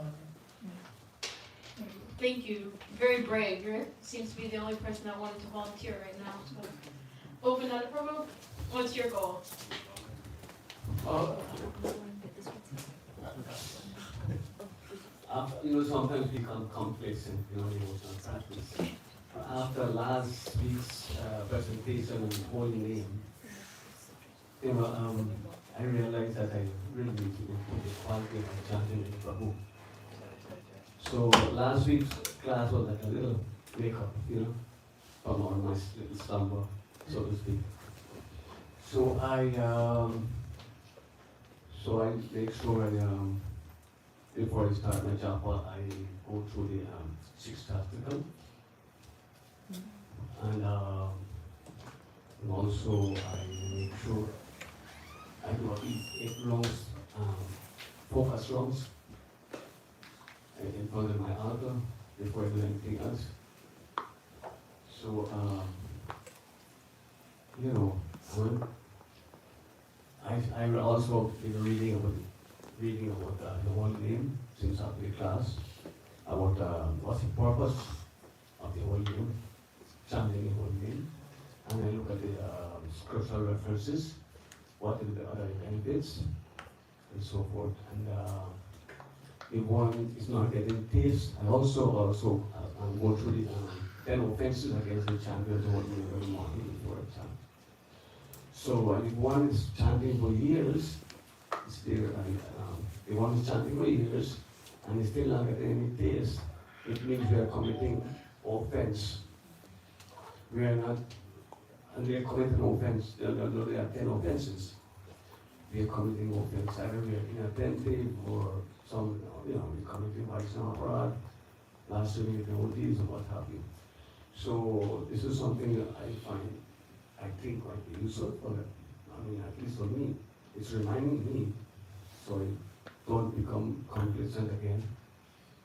Thank you. Very brave. You seems to be the only person that wanted to volunteer right now. So, open another program. What's your goal? Sometimes become complacent, devotional practice. After last week's presentation on Holy Name, I realized that I really need to improve the quality of my chanting in Prabhu. So last week's class was like a little wake up, from all my little slumber, so to speak. So I make sure before I start my japa, I go through the sixth article, and also I make sure I do at least 8 rounds, focus rounds in front of my altar before I do anything else. So, I will also be reading about the Holy Name since after the class, about what's the purpose of the Holy Name, chanting the Holy Name, and I look at the scriptural references, what are the other benefits, and so forth. And if one is not getting taste, I also go through the 10 offenses against the chanting of the Holy Name every morning before a chant. So if one is chanting for years, if one is chanting for years and is still not getting any taste, it means we are committing offense. We are not, and we are committing offense. There are 10 offenses. We are committing offense. Either we are inattentive, or some, we're committing Vaishnava Aparad, blasphemy of devotees, or what have you. So this is something that I think quite useful for them. At least for me, it's reminding me, so I don't become complacent again.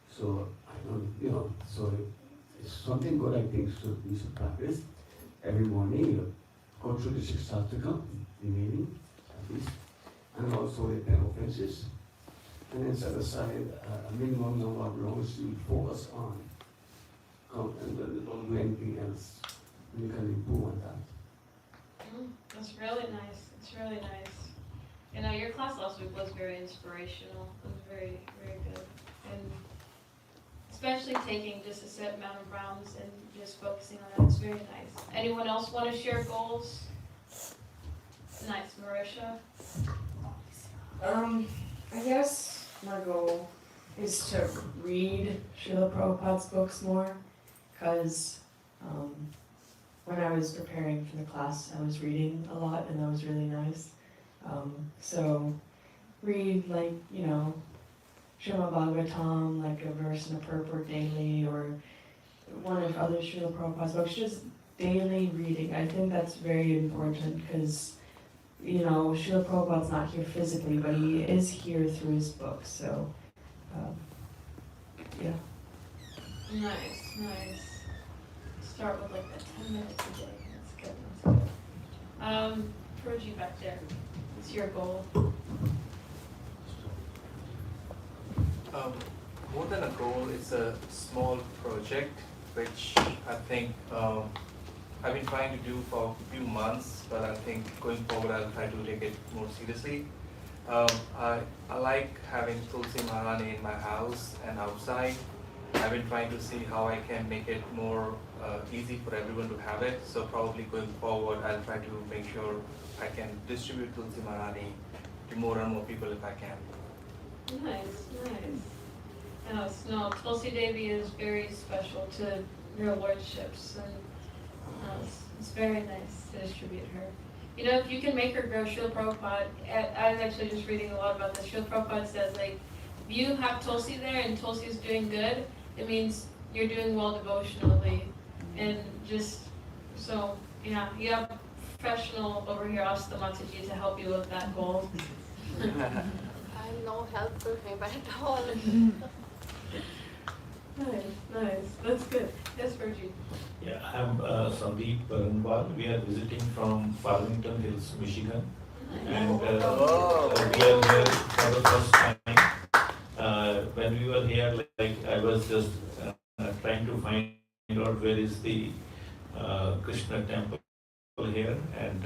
So I don't, so it's something good I think we should practice every morning. go through the 6th article, the meaning, at least, and also the 10 offenses, and then set aside a minimum number of laws you focus on, and don't do anything else. You can improve on that. That's really nice. It's really nice. You know, your class last week was very inspirational. It was very, very good. And especially taking just a set amount of rounds and just focusing on it. It's very nice. Anyone else want to share goals? Nice. Marisha? I guess my goal is to read Srila Prabhupada's books more, because when I was preparing for the class, I was reading a lot, and that was really nice. So read, like, you know, Srimad Bhagavatam, like a verse and a purport daily, or one of other Srila Prabhupada's books, just daily reading. I think that's very important, because, you know, Srila Prabhupada's not here physically, but he is here through his books, so, yeah. Nice, nice. Start with like that 10 minutes a day. That's good, that's good. Purgy back there. What's your goal? More than a goal, it's a small project which I think I've been trying to do for a few months, but I think going forward I'll try to take it more seriously. I like having Tulsi Maharani in my house and outside. I've been trying to see how I can make it more easy for everyone to have it. So probably going forward, I'll try to make sure I can distribute Tulsi Maharani to more and more people if I can. Nice, nice. No, Tulsi Devi is very special to your lordships, and it's very nice to distribute her. You know, if you can make her grow, Srila Prabhupada, I was actually just reading a lot about this. Srila Prabhupada says, like, if you have Tulsi there and Tulsi is doing good, it means you're doing well devotionally. And just, so, yeah, you have professional over here, Asta Mataji, to help you with that goal. I'm no help to him at all. Nice. That's good. Yes, Virgie. Yeah, I'm Sandeep Paranwal. We are visiting from Farmington Hills, Michigan. And we are here for the first time. When we were here, like I was just trying to find out where is the Krishna temple here, and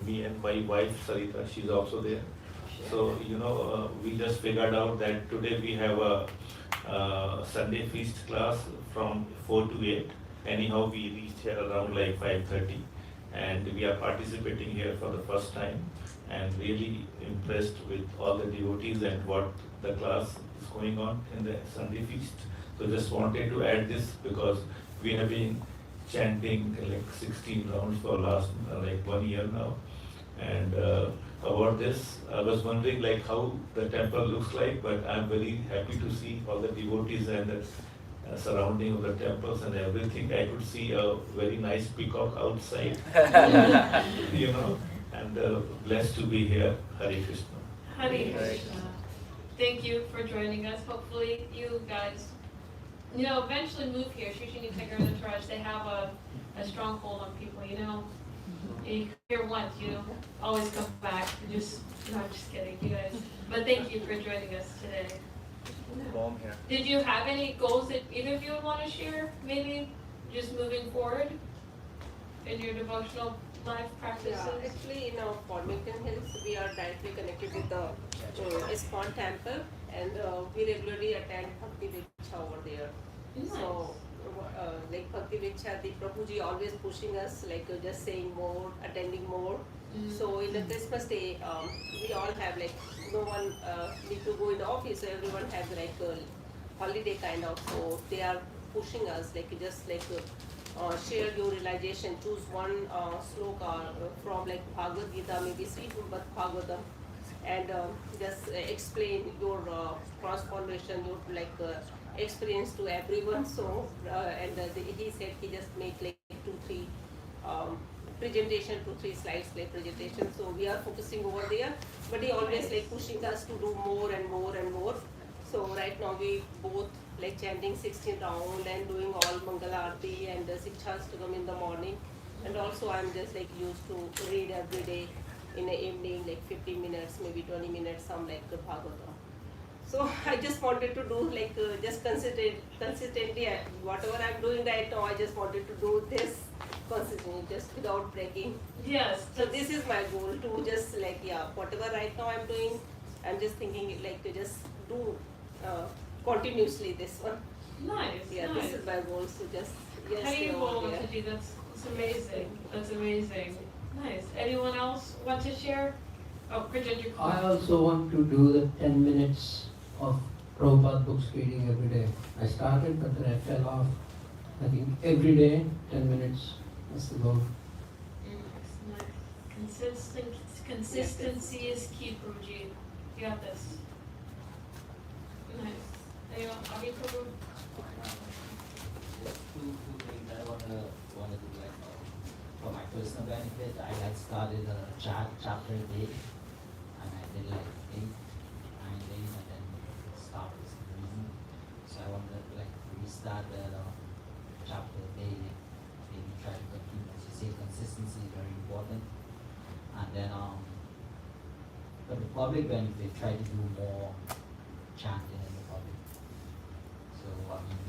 me and my wife Sarita, she's also there. So, you know, we just figured out that today we have a Sunday feast class from 4 to 8. Anyhow, we reached here around like 5:30, and we are participating here for the first time, and really impressed with all the devotees and what the class is going on in the Sunday feast. So just wanted to add this because we have been chanting like 16 rounds for last like 1 year now. And about this, I was wondering like how the temple looks like, but I'm very happy to see all the devotees and the surrounding of the temples and everything. I could see a very nice peacock outside, you know, and blessed to be here. Hare Krishna. Hare Krishna. Thank you for joining us. Hopefully you guys, you know, eventually move here. Shishini Tiger and Entourage, they have a strong hold on people, you know. You come here once, you know, always come back. Just, no, I'm just kidding, you guys. But thank you for joining us today. Warm here. Did you have any goals that either of you would want to share? Maybe just moving forward in your devotional life practices? Yeah, actually in Farmington Hills, we are directly connected with the ISKCON temple, and we regularly attend Bhakti Viksha over there. Nice. So, like Bhakti Viksha, the Prabhuji always pushing us, like just saying more, attending more. So in the Christmas day, we all have like, no one need to go in the office, so everyone has like a holiday kind of, so they are pushing us, like just like share your realization, choose one sloka from like Bhagavad Gita, maybe Srimad Bhagavatam, and just explain your transformation, your like experience to everyone. So and he said he just make like 2-3 presentation, 2-3 slides like presentation. So we are focusing over there, but he always like pushing us to do more and more and more. So right now we both like chanting 16 round and doing all Mangala Aarti and Sikshastakam in the morning. And also I'm just like used to read every day in the evening, like 15 minutes, maybe 20 minutes, some like the Bhagavatam. So I just wanted to do like just consistently whatever I'm doing right now. I just wanted to do this consistently, just without breaking. Yes. So this is my goal to just like whatever right now I'm doing, I'm just thinking like to just do continuously this one. Nice. Yeah, nice. this is my goal. So just How do you stay go over to here. do that's amazing. That's amazing. Nice. Anyone else want to share? Oh, Bridget, you're I also want to do the 10 minutes of Prabhupada books reading every day. I started, but then I fell off. I think every day, 10 minutes. That's the goal. Nice. Consistency is key, Prabhuji. You got this. Nice. Anyone? Abhi Prabhu? Two things I wanna do like for my personal benefit. I had started a chapter a day, and I did like 8-9 days, and then stopped for some reason. So I want to like restart that chapter a day, maybe try to continue. As you say, consistency is very important, and then for the public benefit, try to do more chanting in the public. So I mean,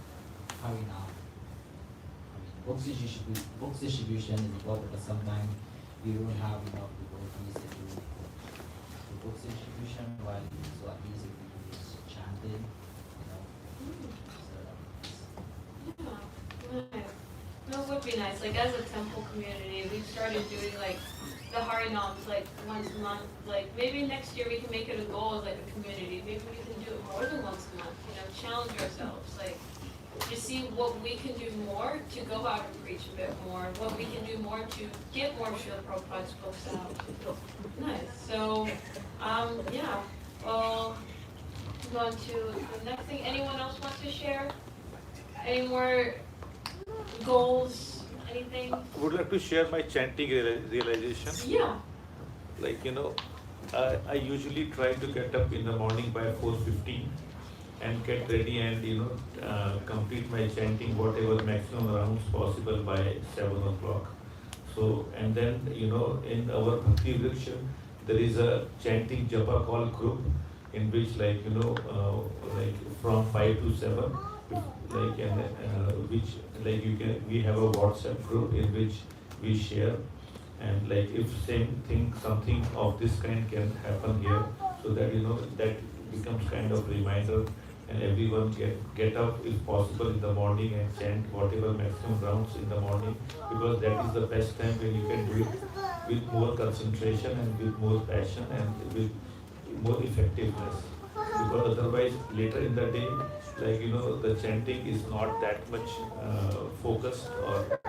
hurry now. Books distribution is important, but sometimes you don't have enough devotees to do the books distribution, while so at least if you do this chanting, you know. Nice. No, it would be nice. Like as a temple community, we've started doing like the Harinams like once a month. Like maybe next year we can make it a goal as like a community. Maybe we can do it more than once a month. You know, challenge ourselves. Like to see what we can do more to go out and preach a bit more. What we can do more to get more Srila Prabhupada's books out. Nice. So, yeah. Well, go on to the next thing. Anyone else want to share? Any more goals? Anything? I would like to share my chanting realization. Yeah. Like, I usually try to get up in the morning by 4:15 and get ready and, complete my chanting whatever maximum rounds possible by 7 o'clock. So, and then, in our Bhakti Vriksha, there is a chanting japa call group in which like from 5 to 7, we have a WhatsApp group in which we share, and like if something of this kind can happen here, so that that becomes kind of reminder, and everyone get up if possible in the morning and chant whatever maximum rounds in the morning, because that is the best time when you can do it with more concentration and with more passion and with more effectiveness. Because otherwise later in the day, the chanting is not that much focused or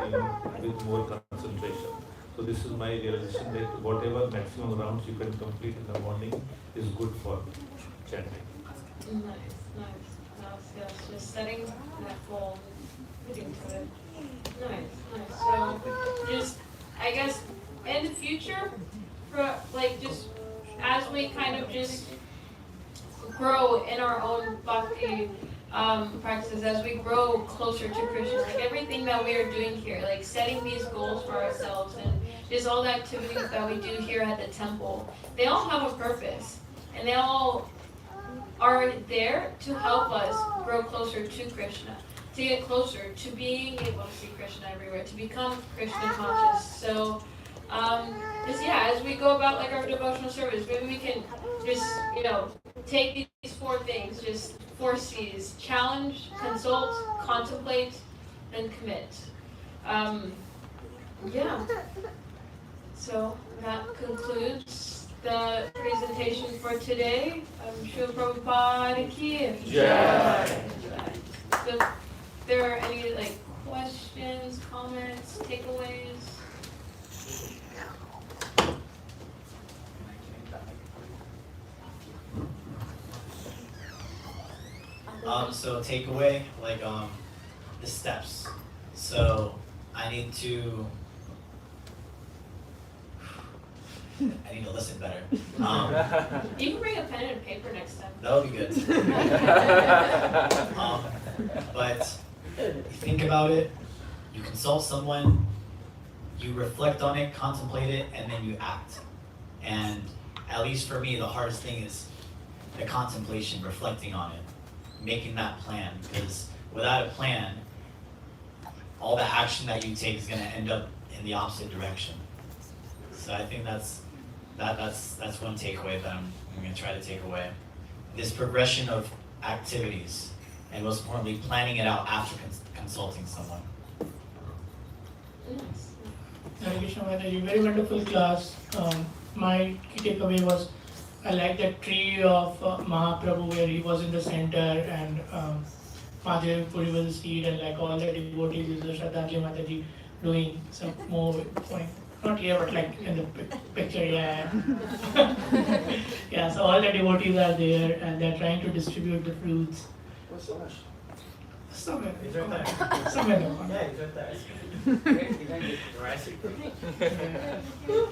with more concentration. So this is my realization that whatever maximum rounds you can complete in the morning is good for chanting. Nice. Yes. Just setting that goal, getting to it. Nice. So, just I guess in the future, for like just as we kind of just grow in our own bhakti practices, as we grow closer to Krishna, like everything that we are doing here, like setting these goals for ourselves, and just all the activities that we do here at the temple, they all have a purpose, and they all are there to help us grow closer to Krishna, to get closer to being able to see Krishna everywhere, to become Krishna conscious. So, as we go about like our devotional service, maybe we can just, take these 4 things, just 4 C's: challenge, consult, contemplate, and commit. So that concludes the presentation for today. Srila Prabhupada ki Jai. So if there are any questions, comments, takeaways? So takeaway, the steps. So I need to listen better. You can bring a pen and paper next time. That would be good. But you think about it, you consult someone, you reflect on it, contemplate it, and then you act. And at least for me, the hardest thing is the contemplation, reflecting on it, making that plan. Because without a plan, all the action that you take is going to end up in the opposite direction. So I think that's one takeaway that I'm going to try to take away. This progression of activities, and most importantly, planning it out after consulting someone. Hare Krishna, a very wonderful class. My key takeaway was I like that tree of Mahaprabhu where he was in the center and Madhav Puri was the seed and like all the devotees, Shraddhaji Mataji doing some more point. Not here, but like in the picture, yeah. Yeah, so all the devotees are there and they're trying to distribute the fruits. What's the rush? Somewhere. He's right there. Somewhere. Yeah, he's right there.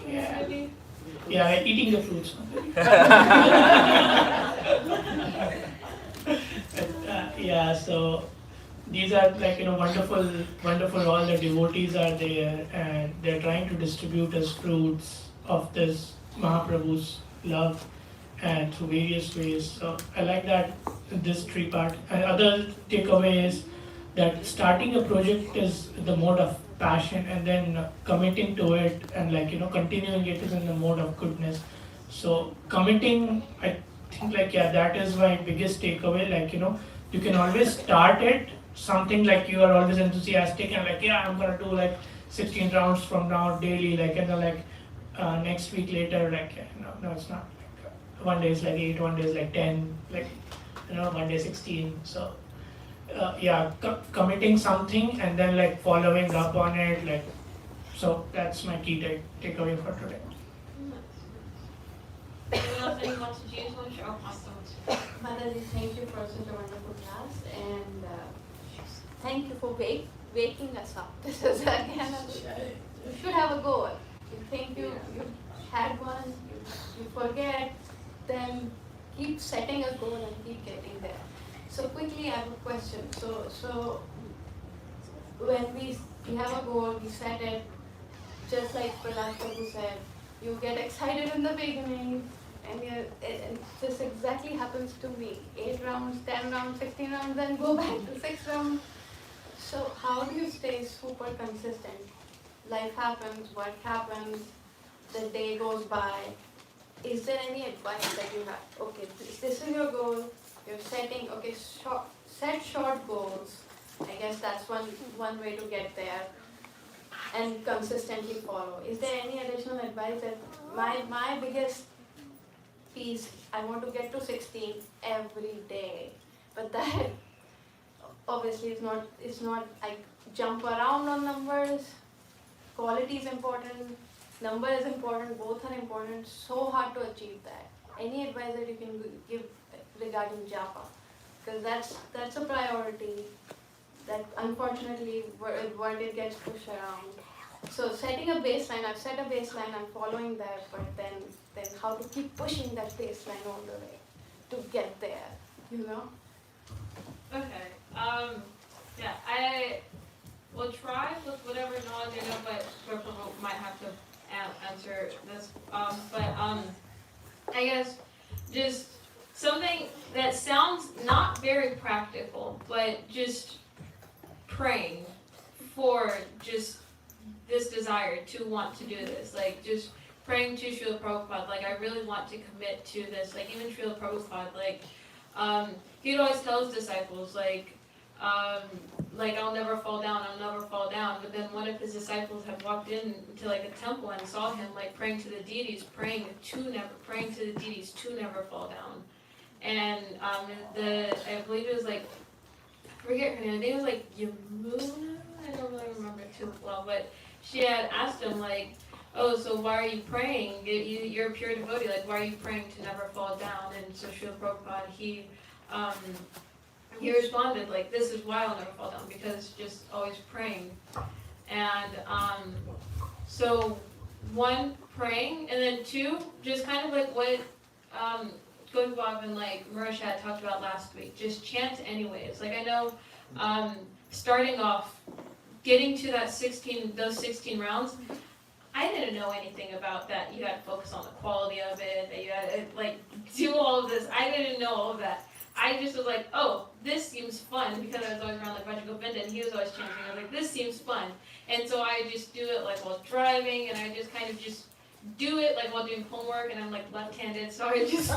Yeah. Yeah, eating the fruits. Yeah, so these are like, wonderful, all the devotees are there and they're trying to distribute us fruits of this Mahaprabhu's love and through various ways. So I like that, this three part. And other takeaway is that starting a project is the mode of passion and then committing to it and continuing it is in the mode of goodness. So committing, I think that is my biggest takeaway. You can always start it, something like you are always enthusiastic and I'm gonna do 16 rounds from now daily, and then next week later, no, it's not. One day is 8, one day is 10, one day 16. So committing something and then following up on it, so that's my key takeaway for today. Anyone wants to choose one? Sure, Mataji, thank you for such a wonderful class and thank you for waking us up. This is again, you should have a goal. You think you had one, you forget, then keep setting a goal and keep getting there. So quickly, I have a question. So when we have a goal, we set it, just like Prahlad Prabhu said, you get excited in the beginning, and this exactly happens to me. 8 rounds, 10 rounds, 16 rounds, then go back to 6 rounds. So how do you stay super consistent? Life happens, work happens, the day goes by. Is there any advice that you have? Okay, this is your goal. You're setting, set short goals. I guess that's one way to get there and consistently follow. Is there any additional advice that my biggest piece, I want to get to 16 every day, but that obviously it's not I jump around on numbers. Quality is important, number is important, both are important, so hard to achieve that. Any advice that you can give regarding japa? Because that's a priority that unfortunately word it gets pushed around. So setting a baseline, I've set a baseline, I'm following that, but then how to keep pushing that baseline all the way to get there, Okay. Yeah, I will try with whatever knowledge I know, but Prabhu might have to answer this. I guess just something that sounds not very practical, but just praying for just this desire to want to do this, just praying to Srila Prabhupada, I really want to commit to this, even Srila Prabhupada, he'd always tell his disciples, I'll never fall down, but then one of his disciples had walked into a temple and saw him praying to the deities, praying to never fall down. And I believe it was I forget her name, I think it was Yamuna, I don't really remember too well, but she had asked him oh, so why are you praying? You're a pure devotee, why are you praying to never fall down? And so Srila Prabhupada, he responded this is why I'll never fall down, because just always praying. And so one, praying, and then two, just kind of what Gundwab and Murish had talked about last week, just chant anyways. I know starting off getting to those 16 rounds, I didn't know anything about that. You had to focus on the quality of it, that you had to like do all of this. I didn't know all of that. I just was like, oh, this seems fun, because I was always around like Radhika Rupa and he was always chanting. I was like, this seems fun. And so I just do it like while driving, and I just kind of just do it like while doing homework, and I'm like left-handed, so I just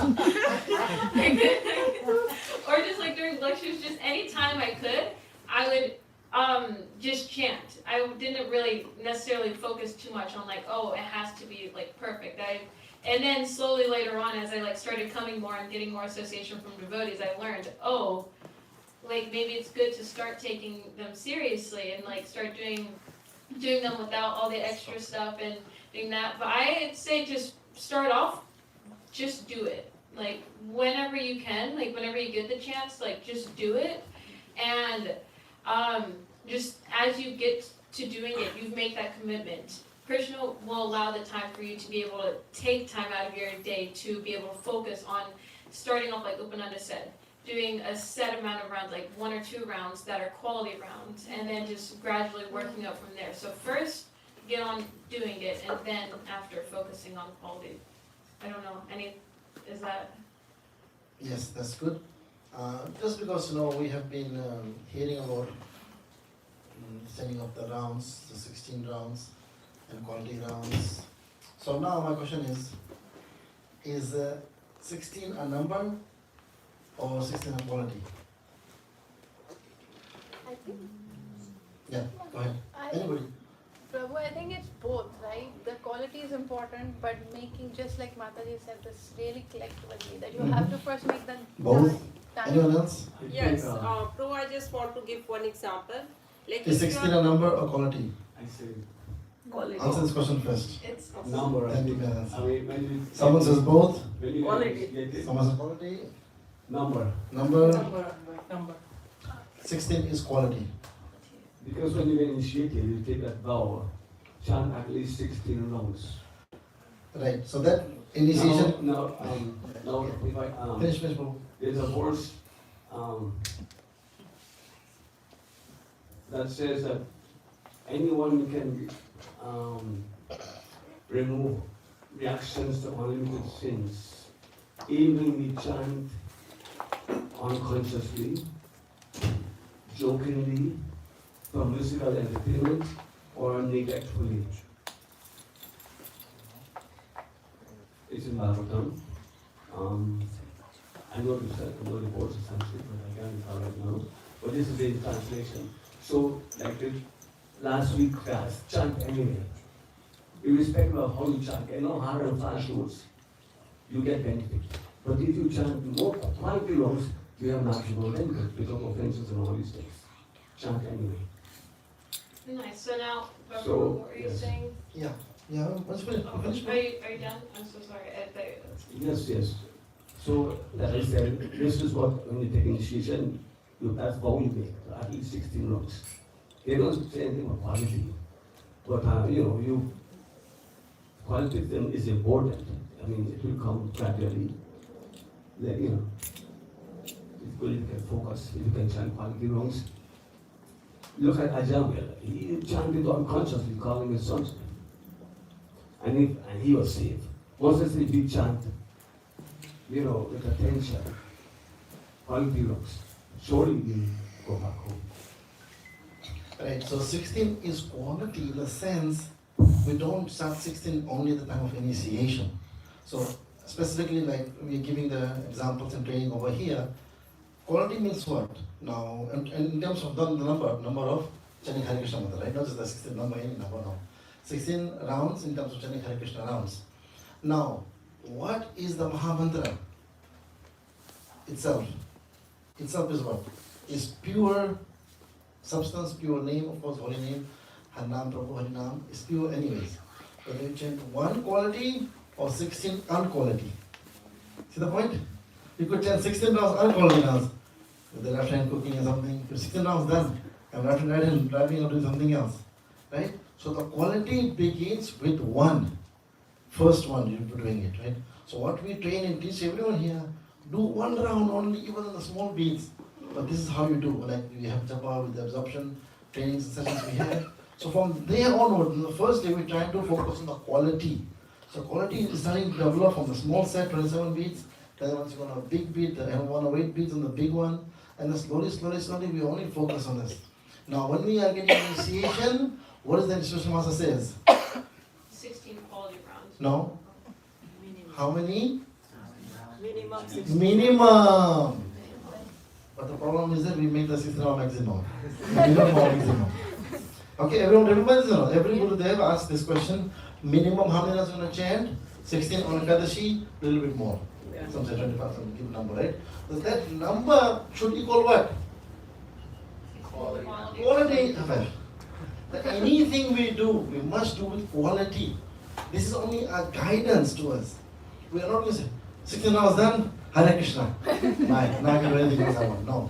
or just like during lectures, just anytime I could, I would just chant. I didn't really necessarily focus too much on like, oh, it has to be like perfect. And then slowly later on, as I like started coming more and getting more association from devotees, I learned, oh, like maybe it's good to start taking them seriously and like start doing them without all the extra stuff and doing that. But I'd say just start off, just do it. Like whenever you can, like whenever you get the chance, like just do it. And just as you get to doing it, you make that commitment. Krishna will allow the time for you to be able to take time out of your day to be able to focus on starting off like Upananda said, doing a set amount of rounds, like 1 or 2 rounds that are quality rounds, and then just gradually working up from there. So first, get on doing it, and then after focusing on quality. I don't know, is that? Yes, that's good. Just because we have been hearing about setting up the rounds, the 16 rounds and quality rounds. So now my question is 16 a number or 16 a quality? I think. Yeah, go ahead. Anybody? Prabhu, I think it's both, right? The quality is important, but making, just like Mataji said, this really collectively, that you have to first make the Both? time. Anyone else? Yes, Prabhu, I just want to give one example. Like Is 16 a number or quality? I say quality. Answer this question first. It's number. Then you can answer. I mean, when you, Someone says both. when you Quality. Someone says quality. number. Number. 16 is quality. Because when you get initiated, you take that vow, chant at least 16 rounds. Right. So that initiation. Now, if I Finish, Prabhu. there's a verse that says that anyone can remove reactions to unlimited sins, even we chant unconsciously, jokingly, for musical entertainment, or neglectfully. It's in Bhagavatam. I know the words in Sanskrit, but I can't recall right now. But this is the translation. So, like the last week class, chant anyway. Irrespective of how you chant, hard and fast rules, you get benefit. But if you chant more quality rounds, you have maximum benefit because of offenses and all these things. Chant anyway. Nice. So now, So, what were you yes. saying? Yeah. Let's finish. Oh, are you done? I'm so sorry. Yes. So, like I said, this is what, when you take initiation, that's how you make, at least 16 rounds. They don't say anything about quality, but quality then is important. I mean, it will come gradually. Like, it's good if you can focus, if you can chant quality rounds. Look at Ajamil, he chanted unconsciously, calling his sons. And he was saved. Moses, if you chant, with attention, quality rounds, surely you go back home. Right, so 16 is quality in the sense we don't start 16 only at the time of initiation. So specifically, like we're giving the examples and training over here, quality means what? Now, and in terms of the number of chanting Hare Krishna mantra, right? Not just the 16 number, any number, no. 16 rounds in terms of chanting Hare Krishna rounds. Now, what is the Mahamantra itself? Itself is what? Is pure substance, pure name, of course, holy name, Harinam, Prabhu, Harinam, is pure anyways. Whether you chant one quality or 16 unquality. See the point? You could chant 16 rounds unquality rounds. With the left hand cooking or something, 16 rounds done. And right hand driving or doing something else. Right? So the quality begins with one. First one you're doing it, right? So what we train and teach everyone here, do one round only, even in the small beats. But this is how you do. Like we have japa with the absorption, trainings and sessions we had. So from there onward, in the first day, we tried to focus on the quality. So quality is starting to develop from the small set, 27 beats, then once you want a big beat, the 108 beats on the big one, and then slowly, we only focus on this. Now, when we are getting initiation, what is the instruction master says? 16 quality rounds. No. How many? Minimum. Minimum. But the problem is that we make the 16 our maximum. Minimum or maximum. Okay, everyone remember this? Every Gurudev asks this question. Minimum how many rounds you want to chant? 16 on Ekadashi, a little bit more. Some say 25, some give number, right? So that number should equal what? Quality affair. That anything we do, we must do with quality. This is only a guidance to us. We are not going to say, 16 hours done, Hare Krishna. Bye. Now I can do anything else I want. No.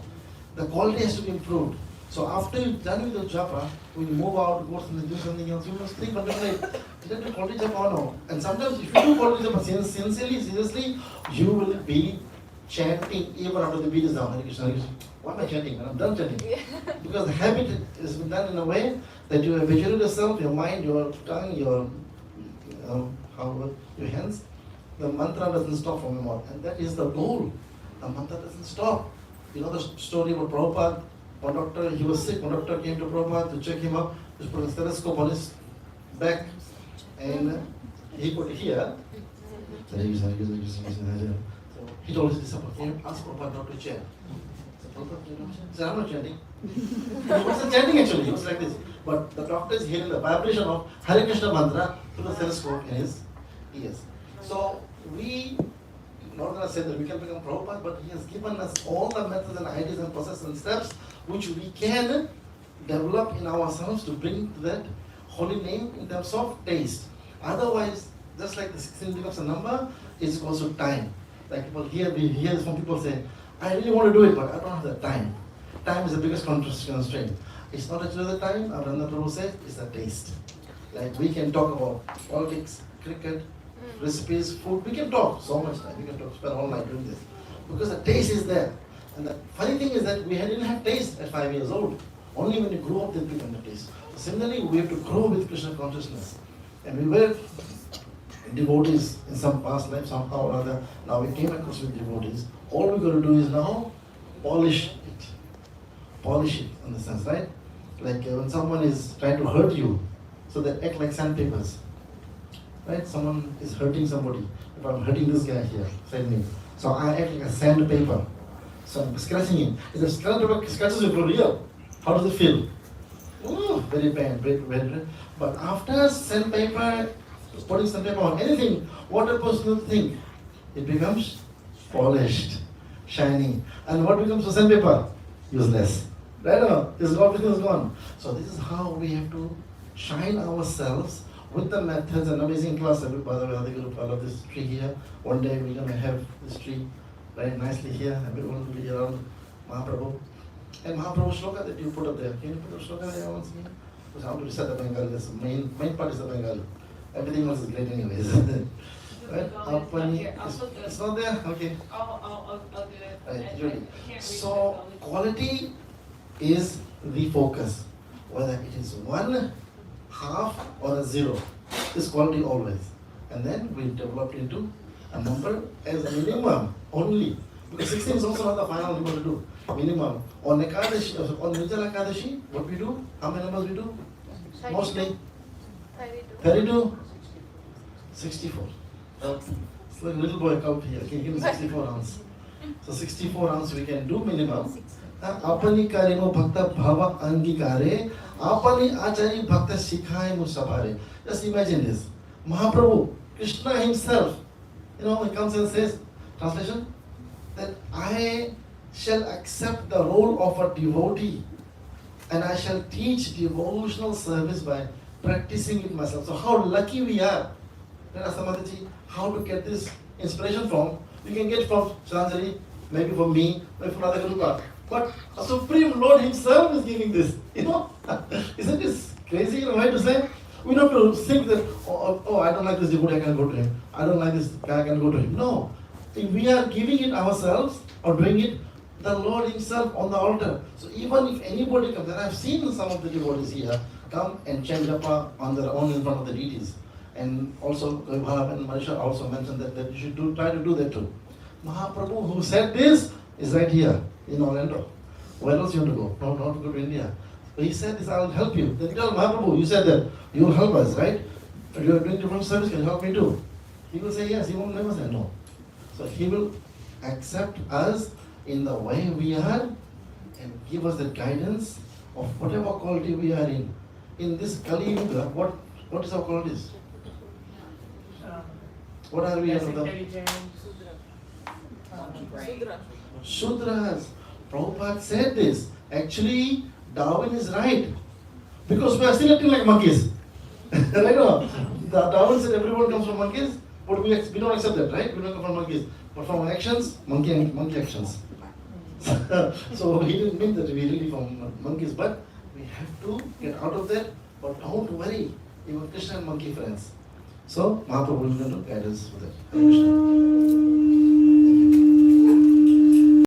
The quality has to be improved. So after you're done with the japa, when you move out, go something, do something else, you must think contemplate, did I do quality japa or no? And sometimes if you do quality japa sincerely, seriously, you will be chanting even after the beat is down. Hare Krishna, Hare Krishna. Why am I chanting? When I'm done chanting. Because the habit has been done in a way that you habituate yourself, your mind, your tongue, your hands. The mantra doesn't stop from your mouth. And that is the goal. The mantra doesn't stop. You know the story about Prabhupada? One doctor, he was sick. One doctor came to Prabhupada to check him up. Just put a stethoscope on his back. And he put it here. So he told his disciple, can you ask Prabhupada not to chant? So Prabhupada said, I'm not chanting. He wasn't chanting actually, he was like this. But the doctor is hearing the vibration of Hare Krishna mantra through the stethoscope in his ears. So we, not going to say that we can become Prabhupada, but he has given us all the methods and ideas and processes and steps which we can develop in ourselves to bring to that holy name in terms of taste. Otherwise, just like the 16 becomes a number, it's also time. Like people here, we hear this from people say, I really want to do it, but I don't have the time. Time is the biggest constraint. It's not actually the time, Abhinanda Prabhu said, it's the taste. Like we can talk about politics, cricket, recipes, food, we can talk so much time, we can talk, spend all night doing this. Because the taste is there. And the funny thing is that we didn't have taste at 5 years old. Only when you grow up, then we become the taste. So similarly, we have to grow with Krishna consciousness. And we were devotees in some past life, somehow or other. Now we came across with devotees. All we got to do is now polish it. Polish it in the sense, right? Like when someone is trying to hurt you, so they act like sandpapers. Right? Someone is hurting somebody. If I'm hurting this guy here, send me. So I act like a sandpaper. So I'm scratching him. If the sandpaper scratches you for real, how does it feel? Ooh, very bad, very bad. But after sandpaper, putting sandpaper on anything, what a person will think? It becomes polished, shiny. And what becomes a sandpaper? Useless. Right now, everything is gone. So this is how we have to shine ourselves with the methods. And amazing class. By the way, Radhika Rupa, I love this tree here. One day we're going to have this tree very nicely here. Everyone will be around Mahaprabhu. And Mahaprabhu shloka that you put up there. Can you put the shloka there once again? Because I want to recite the Bengali. That's the main part is the Bengali. Everything else is great anyways. Right? It's not there? Okay. I'll do it. Right, Judy. So quality is the focus. Whether it is 1, half or a 0. Is quality always. And then we developed into a number as a minimum only. Because 16 is also not the final number to do. Minimum. On Ekadashi, on Nirjala Ekadashi, what we do? How many numbers we do? 32. Mostly 32. 32? 64. It's like a little boy count here. Can you give me 64 rounds? So 64 rounds we can do minimum. Apani karimo bhakta bhava angikare, apani achari bhakta sikhaye musabhare. Just imagine this. Mahaprabhu, Krishna himself, he comes and says, translation, that I shall accept the role of a devotee and I shall teach devotional service by practicing it myself. So how lucky we are. Samadhi, how to get this inspiration from? You can get from Shranjali, maybe from me, maybe from Radhika Rupa. But a Supreme Lord himself is giving this. Isn't this crazy in a way to say? We don't have to think that, oh, I don't like this devotee, I can go to him. I don't like this guy, I can go to him. No. If we are giving it ourselves or doing it, the Lord Himself on the altar. So even if anybody comes, and I've seen some of the devotees here come and chant japa on their own in front of the deities. And also, Bhav and Manisha also mentioned that you should try to do that too. Mahaprabhu, who said this, is right here in Orlando. Where else you want to go? No, not to go to India. So he said this, I will help you. Then tell Mahaprabhu, you said that you will help us, right? But you are doing different service, can you help me too? He will say yes, he won't never say no. So he will accept us in the way we are and give us the guidance of whatever quality we are in. In this Kali Yuga, what is our qualities? What are we? Shudras. Prabhupada said this. Actually, Darwin is right. Because we are still acting like monkeys. Right or not? Darwin said everyone comes from monkeys, but we don't accept that, right? We don't come from monkeys. But from actions, monkey actions. So he didn't mean that we really from monkeys, but we have to get out of that. But don't worry, even Krishna and monkey friends. So Mahaprabhu is going to guide us with that. Hare Krishna.